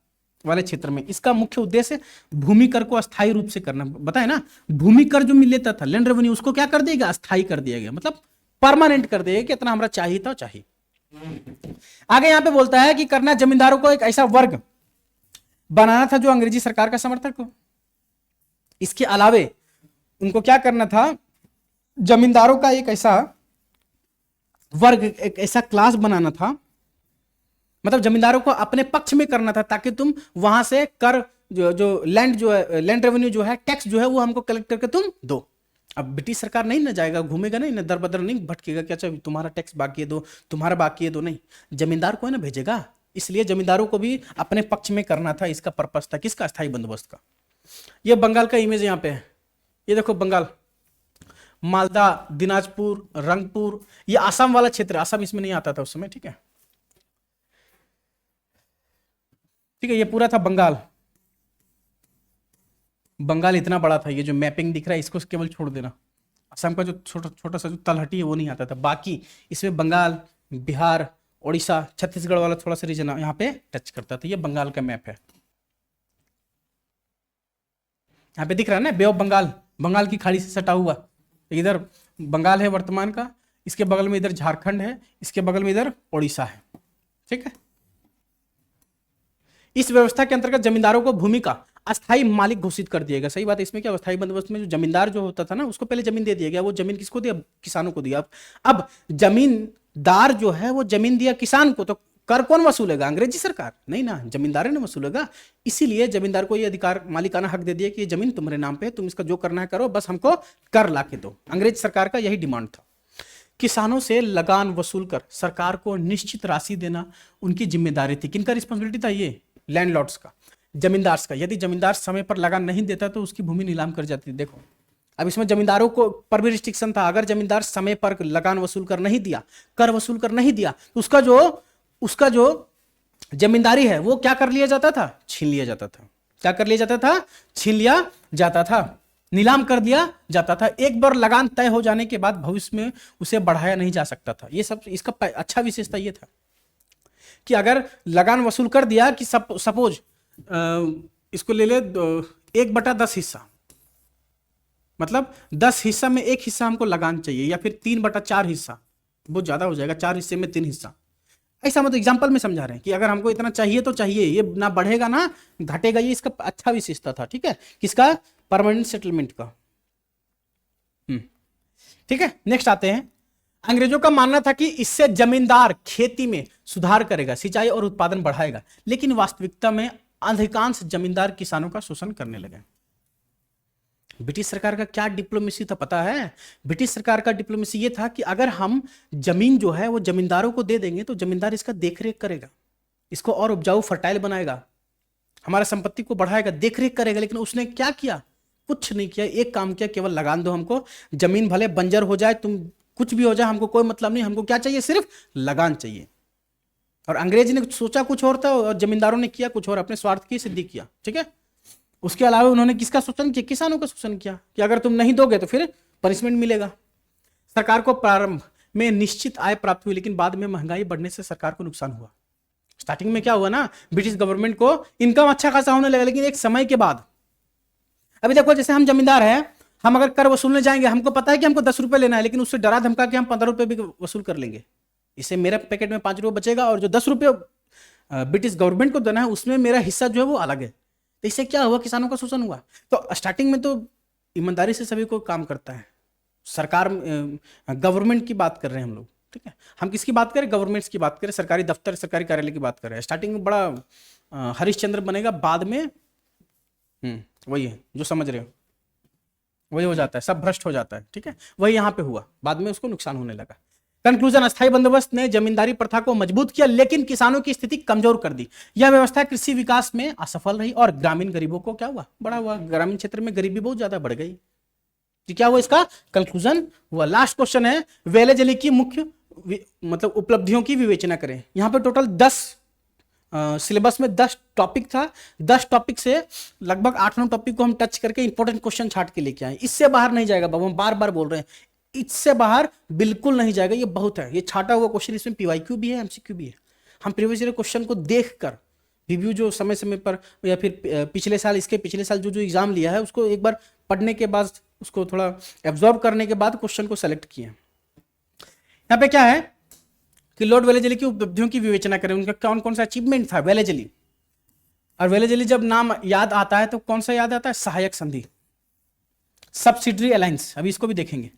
वाले क्षेत्र में। इसका मुख्य उद्देश्य भूमि कर को अस्थायी रूप से करना। बताए ना, भूमि कर जो मिलता था, लैंड रेवेन्यू, उसको क्या कर दिया गया? अस्थायी कर दिया गया, मतलब परमानेंट कर दिया गया कि इतना हमारा चाहिए था, चाहिए। आगे यहां पे बोलता है कि करना जमींदारों को एक ऐसा वर्ग बनाना था जो अंग्रेजी सरकार का समर्थक हो। इसके अलावे उनको क्या करना था? जमींदारों का एक ऐसा वर्ग, एक ऐसा क्लास बनाना था, मतलब जमींदारों को अपने पक्ष में करना था, ताकि तुम वहां से कर जो लैंड जो है, लैंड रेवेन्यू जो है, टैक्स जो है, वो हमको कलेक्ट करके तुम दो। अब ब्रिटिश सरकार नहीं ना जाएगा, घूमेगा नहीं ना, दर बदर नहीं भटकेगा कि अच्छा तुम्हारा टैक्स बाकी है दो, तुम्हारा बाकी है दो, नहीं, जमींदार को है ना भेजेगा। इसलिए जमींदारों को भी अपने पक्ष में करना था, इसका पर्पस था। किसका? अस्थायी बंदोबस्त का। ये बंगाल का इमेज यहाँ पे है, ये देखो बंगाल, मालदा, दिनाजपुर, रंगपुर, ये आसाम वाला क्षेत्र, आसाम इसमें नहीं आता था उस समय। ठीक है, ठीक है, ये पूरा था बंगाल। बंगाल इतना बड़ा था, ये जो मैपिंग दिख रहा है इसको केवल छोड़ देना। असम का जो छोटा छोटा सा जो तलहटी है वो नहीं आता था, बाकी इसमें बंगाल, बिहार, उड़ीसा, छत्तीसगढ़ वाला थोड़ा सा रीजन यहाँ पे टच करता था। ये बंगाल का मैप है, यहाँ पे दिख रहा है ना, बे ऑफ बंगाल, बंगाल की खाड़ी से सटा हुआ। इधर बंगाल है वर्तमान का, इसके बगल में इधर झारखंड है, इसके बगल में इधर उड़ीसा है। ठीक है, इस व्यवस्था के अंतर्गत जमींदारों को भूमि का अस्थाई मालिक घोषित कर दिया गया। सही बात है। इसमें क्या अस्थाई बंदोबस्त में जो जमींदार जो होता था ना, उसको पहले जमीन दे दिया गया। वो जमीन किसको दिया? किसानों को दिया। अब जमींदार जो है वो जमीन दिया किसान को, तो कर कौन वसूलेगा? अंग्रेजी सरकार नहीं ना, जमींदार ने वसूलेगा। इसीलिए जमींदार को ये अधिकार, मालिकाना हक दे दिया कि ये जमीन तुम्हारे नाम पे है, तुम इसका जो करना है करो, बस हमको कर ला के दो। अंग्रेज सरकार का यही डिमांड था। किसानों से लगान वसूल कर सरकार को निश्चित राशि देना उनकी जिम्मेदारी थी। किनका रिस्पॉन्सिबिलिटी था? ये लैंडलॉर्ड्स का, जमींदार का। यदि जमींदार समय पर लगान नहीं देता तो उसकी भूमि नीलाम कर जाती थी। देखो, अब इसमें जमींदारों को पर भी रिस्ट्रिक्शन था। अगर जमींदार समय पर लगान वसूल कर नहीं दिया, कर वसूल कर नहीं दिया, तो उसका जो जमींदारी है वो क्या कर लिया जाता था? छीन लिया जाता था। क्या कर लिया जाता था? छीन लिया जाता था, नीलाम कर दिया जाता था। एक बार लगान तय हो जाने के बाद भविष्य में उसे बढ़ाया नहीं जा सकता था। ये सब इसका अच्छा विशेषता ये था कि अगर लगान वसूल कर दिया कि सपोज इसको ले ले 1/10 हिस्सा, मतलब 10 हिस्सा में 1 हिस्सा हमको लगान चाहिए, या फिर 3/4 हिस्सा, बहुत ज्यादा हो जाएगा, 4 हिस्से में 3 हिस्सा। ऐसा मतलब एग्जाम्पल में समझा रहे हैं कि अगर हमको इतना चाहिए तो चाहिए, ये ना बढ़ेगा ना घटेगा। ये इसका अच्छा विशेषता था। ठीक है, किसका? परमानेंट सेटलमेंट का। ठीक है, नेक्स्ट आते हैं। अंग्रेजों का मानना था कि इससे जमींदार खेती में सुधार करेगा, सिंचाई और उत्पादन बढ़ाएगा, लेकिन वास्तविकता में अधिकांश जमींदार किसानों का शोषण करने लगे। ब्रिटिश सरकार का क्या डिप्लोमेसी था पता है? ब्रिटिश सरकार का डिप्लोमेसी ये था कि अगर हम जमीन जो है वो जमींदारों को दे देंगे तो जमींदार इसका देखरेख करेगा, इसको और उपजाऊ फर्टाइल बनाएगा, हमारा संपत्ति को बढ़ाएगा, देखरेख करेगा। लेकिन उसने क्या किया? कुछ नहीं किया। एक काम किया, केवल लगान दो हमको, जमीन भले बंजर हो जाए, तुम कुछ भी हो जाए, हमको कोई मतलब नहीं, हमको क्या चाहिए? सिर्फ लगान चाहिए। और अंग्रेज ने सोचा कुछ और था और जमींदारों ने किया कुछ और, अपने स्वार्थ की सिद्धि किया। ठीक है, उसके अलावा उन्होंने किसका शोषण किया? किसानों का शोषण किया कि अगर तुम नहीं दोगे तो फिर पनिशमेंट मिलेगा। सरकार को प्रारंभ में निश्चित आय प्राप्त हुई, लेकिन बाद में महंगाई बढ़ने से सरकार को नुकसान हुआ। स्टार्टिंग में क्या हुआ ना, ब्रिटिश गवर्नमेंट को इनकम अच्छा खासा होने लगा, लेकिन एक समय के बाद, अभी देखो जैसे हम जमींदार हैं, हम अगर कर वसूलने जाएंगे, हमको पता है कि हमको 10 रुपए लेना है, लेकिन उससे डरा धमका के हम 15 रुपए भी वसूल कर लेंगे। इससे मेरे पैकेट में 5 रुपए बचेगा और जो 10 रुपये ब्रिटिश गवर्नमेंट को देना है उसमें मेरा हिस्सा जो है वो अलग है। तो इससे क्या हुआ? किसानों का शोषण हुआ। तो स्टार्टिंग में तो ईमानदारी से सभी को काम करता है सरकार, गवर्नमेंट की बात कर रहे हैं हम लोग। ठीक है, हम किसकी बात करें? गवर्नमेंट्स की बात करें, सरकारी दफ्तर, सरकारी कार्यालय की बात कर रहे हैं। स्टार्टिंग में बड़ा हरिश्चंद्र बनेगा, बाद में वही है जो समझ रहे हो, वही हो जाता है, सब भ्रष्ट हो जाता है। ठीक है, वही यहाँ पे हुआ, बाद में उसको नुकसान होने लगा। कंक्लूजन, अस्थायी बंदोबस्त ने जमींदारी प्रथा को मजबूत किया, लेकिन किसानों की स्थिति कमजोर कर दी। यह व्यवस्था कृषि विकास में असफल रही और ग्रामीण गरीबों को क्या हुआ? बड़ा हुआ। ग्रामीण क्षेत्र में गरीबी बहुत ज्यादा बढ़ गई। क्या हुआ? इसका कंक्लूजन हुआ। लास्ट क्वेश्चन है, वेलेजली की मुख्य मतलब उपलब्धियों की विवेचना करें। यहां पे टोटल 10 सिलेबस में 10 टॉपिक था। 10 टॉपिक से लगभग 8-9 टॉपिक को हम टच करके इंपॉर्टेंट क्वेश्चन छाट के लेके आए। इससे बाहर नहीं जाएगा बाबू, हम बार बार बोल रहे हैं, इससे बाहर बिल्कुल नहीं जाएगा। ये बहुत है, ये छाटा हुआ क्वेश्चन, इसमें पीवाईक्यू भी है, एमसीक्यू भी है। हम प्रीवियस ईयर क्वेश्चन को देखकर रिव्यू जो समय समय पर, या फिर पिछले साल, इसके पिछले साल जो एग्जाम लिया है उसको एक बार पढ़ने के बाद, उसको थोड़ा एब्जॉर्ब करने के बाद क्वेश्चन को सेलेक्ट किए। यहाँ पे क्या है कि लॉर्ड वेलेजली की उपलब्धियों की विवेचना करें, उनका कौन कौन सा अचीवमेंट था वेलेजली। और वेलेजली जब नाम याद आता है तो कौन सा याद आता है? सहायक संधि, सब्सिडरी अलायंस। अभी इसको भी देखेंगे।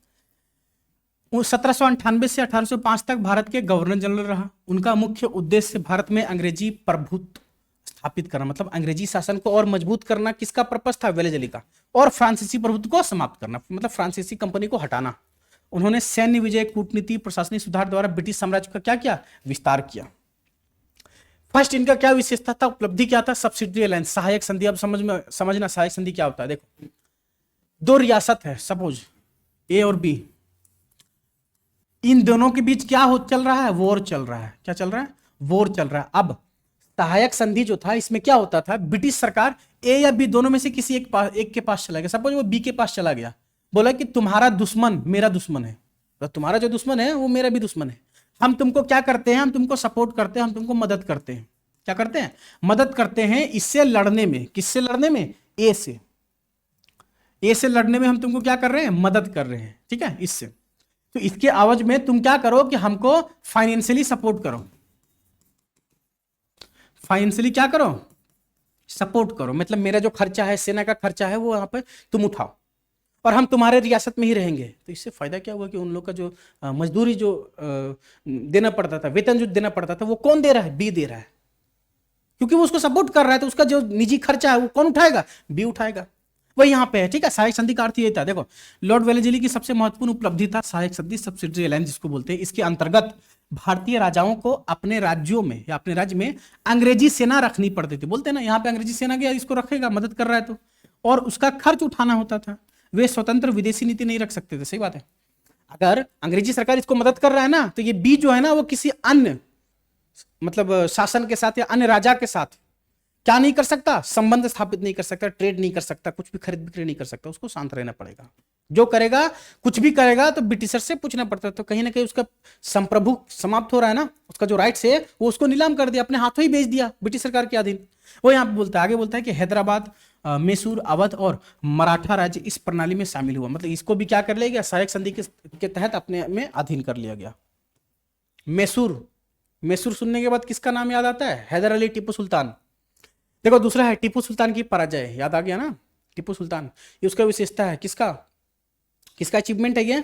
1798 से 1805 तक भारत के गवर्नर जनरल रहा। उनका मुख्य उद्देश्य भारत में अंग्रेजी प्रभुत्व स्थापित करना, मतलब अंग्रेजी शासन को और मजबूत करना। किसका पर्पस था? वेलेजली का। और फ्रांसीसी प्रभुत्व को समाप्त करना, मतलब फ्रांसीसी कंपनी को हटाना। उन्होंने सैन्य विजय, कूटनीति, प्रशासनिक सुधार द्वारा ब्रिटिश साम्राज्य का क्या किया? विस्तार किया। फर्स्ट इनका क्या विशेषता था? उपलब्धि क्या था? सब्सिडरी अलायंस, सहायक संधि। अब समझना सहायक संधि क्या होता है। देखो, 2 रियासत है, सपोज ए और बी, इन दोनों के बीच क्या चल रहा है? वॉर चल रहा है। क्या चल रहा है? वॉर चल रहा है। अब सहायक संधि जो था, इसमें क्या होता था? ब्रिटिश सरकार ए या बी दोनों में से किसी एक के पास चला गया। सपोज वो बी के पास चला गया, बोला कि तुम्हारा दुश्मन मेरा दुश्मन है, तो तुम्हारा जो दुश्मन है वो मेरा भी दुश्मन है। हम तुमको क्या करते हैं? हम तुमको सपोर्ट करते हैं, हम तुमको मदद करते हैं। क्या करते हैं? मदद करते हैं इससे लड़ने में। किससे लड़ने में? ए से। ए से लड़ने में हम तुमको क्या कर रहे हैं? मदद कर रहे हैं। ठीक है, इससे। तो इसके आवाज में तुम क्या करो कि हमको फाइनेंशियली सपोर्ट करो। फाइनेंशियली क्या करो? सपोर्ट करो, मतलब मेरा जो खर्चा है, सेना का खर्चा है, वो यहाँ पे तुम उठाओ और हम तुम्हारे रियासत में ही रहेंगे। तो इससे फायदा क्या हुआ कि उन लोग का जो मजदूरी जो देना पड़ता था, वेतन जो देना पड़ता था, वो कौन दे रहा है? बी दे रहा है, क्योंकि वो उसको सपोर्ट कर रहा है। तो उसका जो निजी खर्चा है वो कौन उठाएगा? बी उठाएगा। वही यहाँ पे है, ठीक है। सहायक संधि का अर्थ ये था, देखो, लॉर्ड वेलेस्ली की सबसे महत्वपूर्ण उपलब्धि था सहायक संधि, सब्सिडरी अलायंस जिसको बोलते हैं। इसके अंतर्गत भारतीय राजाओं को अपने राज्यों में या अपने राज्य में अंग्रेजी सेना रखनी पड़ती थी। बोलते हैं ना, यहाँ पे अंग्रेजी सेना गया, इसको रखेगा, मदद कर रहा है तो, और उसका खर्च उठाना होता था। वे स्वतंत्र विदेशी नीति नहीं रख सकते थे। सही बात है। अगर अंग्रेजी सरकार इसको मदद कर रहा है ना, तो ये बी जो है ना, वो किसी अन्य मतलब शासन के साथ या अन्य राजा के साथ क्या नहीं कर सकता? संबंध स्थापित नहीं कर सकता, ट्रेड नहीं कर सकता, कुछ भी खरीद बिक्री नहीं कर सकता। उसको शांत रहना पड़ेगा। जो करेगा, कुछ भी करेगा तो ब्रिटिशर से पूछना पड़ता। तो कहीं ना कहीं उसका संप्रभु समाप्त हो रहा है ना, उसका जो राइट्स है वो उसको नीलाम कर दिया, अपने हाथों ही बेच दिया ब्रिटिश सरकार के अधीन। वो यहाँ पे बोलता है, आगे बोलता है कि हैदराबाद, मैसूर, अवध और मराठा राज्य इस प्रणाली में शामिल हुआ। मतलब इसको भी क्या कर लिया गया? सहायक संधि के तहत अपने में अधीन कर लिया गया। मैसूर, मैसूर सुनने के बाद किसका नाम याद आता है? हैदर अली, टीपू सुल्तान। देखो, दूसरा है टीपू सुल्तान की पराजय। याद आ गया ना, टीपू सुल्तान, ये उसका विशेषता है। किसका किसका अचीवमेंट है ये?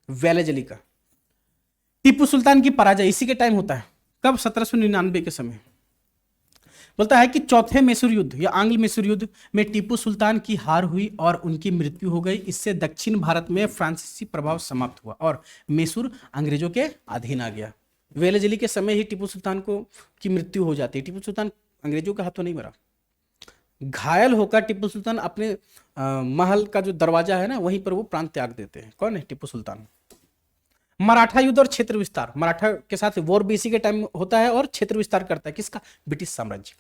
वेलेस्ली का। टीपू सुल्तान की पराजय इसी के टाइम होता है। कब? 1799 के समय। बोलता है कि चौथे मैसूर युद्ध या आंग्ल मैसूर युद्ध में टीपू सुल्तान की हार हुई और उनकी मृत्यु हो गई। इससे दक्षिण भारत में फ्रांसीसी प्रभाव समाप्त हुआ और मैसूर अंग्रेजों के अधीन आ गया। वेलेस्ली के समय ही टीपू सुल्तान की मृत्यु हो जाती है। टीपू सुल्तान अंग्रेजों के हाथों नहीं मरा। घायल होकर टीपू सुल्तान अपने महल का जो दरवाजा है ना, वहीं पर वो प्राण त्याग देते हैं। कौन है? टीपू सुल्तान। मराठा युद्ध और क्षेत्र विस्तार, मराठा के साथ वॉर भी इसी के टाइम होता है और क्षेत्र विस्तार करता है। किसका? ब्रिटिश साम्राज्य।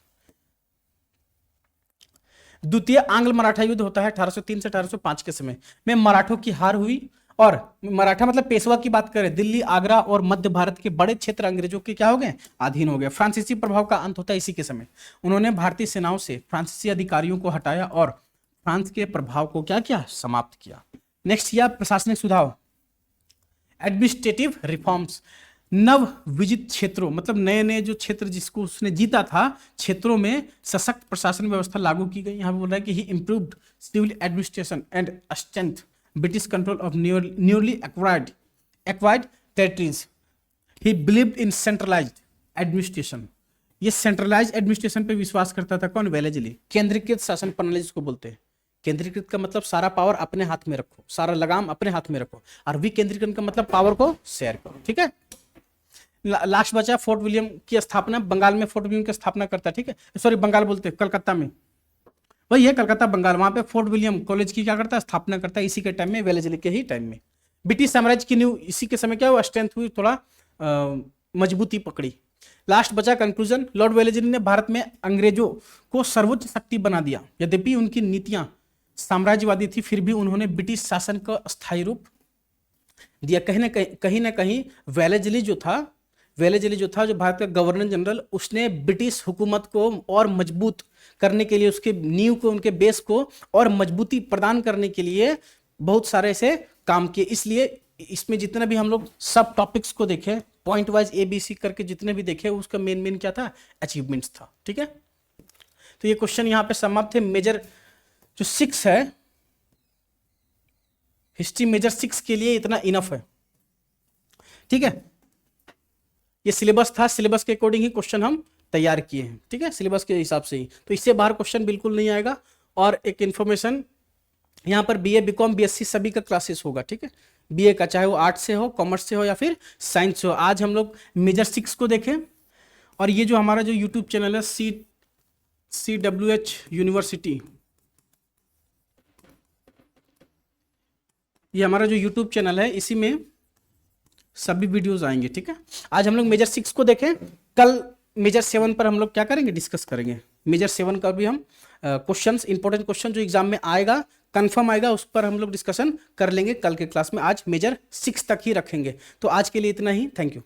द्वितीय आंग्ल मराठा युद्ध होता है 1803 से 1805 के समय में। मराठों की हार हुई और मराठा मतलब पेशवा की बात करें, दिल्ली, आगरा और मध्य भारत के बड़े क्षेत्र अंग्रेजों के क्या हो गए? अधीन हो गए। फ्रांसीसी प्रभाव का अंत होता है इसी के समय। उन्होंने भारतीय सेनाओं से फ्रांसीसी अधिकारियों को हटाया और फ्रांस के प्रभाव को क्या किया? समाप्त किया। नेक्स्ट किया प्रशासनिक सुधार, एडमिनिस्ट्रेटिव रिफॉर्म्स। नव विजित क्षेत्रों मतलब नए नए जो क्षेत्र जिसको उसने जीता था, क्षेत्रों में सशक्त प्रशासन व्यवस्था लागू की गई। यहां पे बोल रहा है कि he improved civil administration and strength British control of newly acquired territories. He believed in centralized administration. ये centralized administration पे विश्वास करता था। कौन? वेलेस्ली। केंद्रीकृत शासन प्रणाली जिसको बोलते हैं। केंद्रीकृत का मतलब सारा पावर अपने हाथ में रखो, सारा लगाम अपने हाथ में रखो, और विकेंद्रीकरण का मतलब पावर को शेयर करो। ठीक है। लास्ट बचा फोर्ट विलियम की स्थापना। बंगाल में फोर्ट विलियम की स्थापना करता है। ठीक है, सॉरी बंगाल बोलते हैं, कलकत्ता में, वही है कलकत्ता बंगाल। वहां पे फोर्ट विलियम कॉलेज की क्या करता है? स्थापना करता है इसी के टाइम में, वेलेस्ली के ही टाइम में। ब्रिटिश साम्राज्य की नींव इसी के समय क्या हुआ? स्ट्रेंथ हुई, थोड़ा मजबूती पकड़ी। लास्ट बचा कंक्लूजन। लॉर्ड वेलेस्ली ने भारत में अंग्रेजों को सर्वोच्च शक्ति बना दिया। यद्यपि उनकी नीतियां साम्राज्यवादी थी, फिर भी उन्होंने ब्रिटिश शासन का स्थायी रूप दिया। कहीं ना कहीं वेलेस्ली जो था जो भारत का गवर्नर जनरल, उसने ब्रिटिश हुकूमत को और मजबूत करने के लिए, उसके नींव को, उनके बेस को और मजबूती प्रदान करने के लिए बहुत सारे ऐसे काम किए। इसलिए इसमें जितने भी हम लोग सब टॉपिक्स को देखें, पॉइंट वाइज ABC करके जितने भी देखे, उसका मेन क्या था? अचीवमेंट्स था। ठीक है, तो ये क्वेश्चन यहाँ पे समाप्त थे। मेजर जो 6 है, हिस्ट्री मेजर 6 के लिए इतना इनफ है। ठीक है, ये सिलेबस था, सिलेबस के अकॉर्डिंग ही क्वेश्चन हम तैयार किए हैं। ठीक है, सिलेबस के हिसाब से ही, तो इससे बाहर क्वेश्चन बिल्कुल नहीं आएगा। और एक इन्फॉर्मेशन, यहाँ पर BA, BCom, BSc सभी का क्लासेस होगा। ठीक है, BA का, चाहे वो आर्ट्स से हो, कॉमर्स से हो या फिर साइंस से हो। आज हम लोग मेजर 6 को देखें। और ये जो हमारा जो यूट्यूब चैनल है CWH यूनिवर्सिटी, ये हमारा जो यूट्यूब चैनल है, इसी में सभी वीडियोस आएंगे। ठीक है, आज हम लोग मेजर 6 को देखें। कल मेजर 7 पर हम लोग क्या करेंगे? डिस्कस करेंगे। मेजर 7 का भी हम क्वेश्चंस, इंपॉर्टेंट क्वेश्चन जो एग्जाम में आएगा, कंफर्म आएगा, उस पर हम लोग डिस्कशन कर लेंगे कल के क्लास में। आज मेजर 6 तक ही रखेंगे। तो आज के लिए इतना ही। Thank you.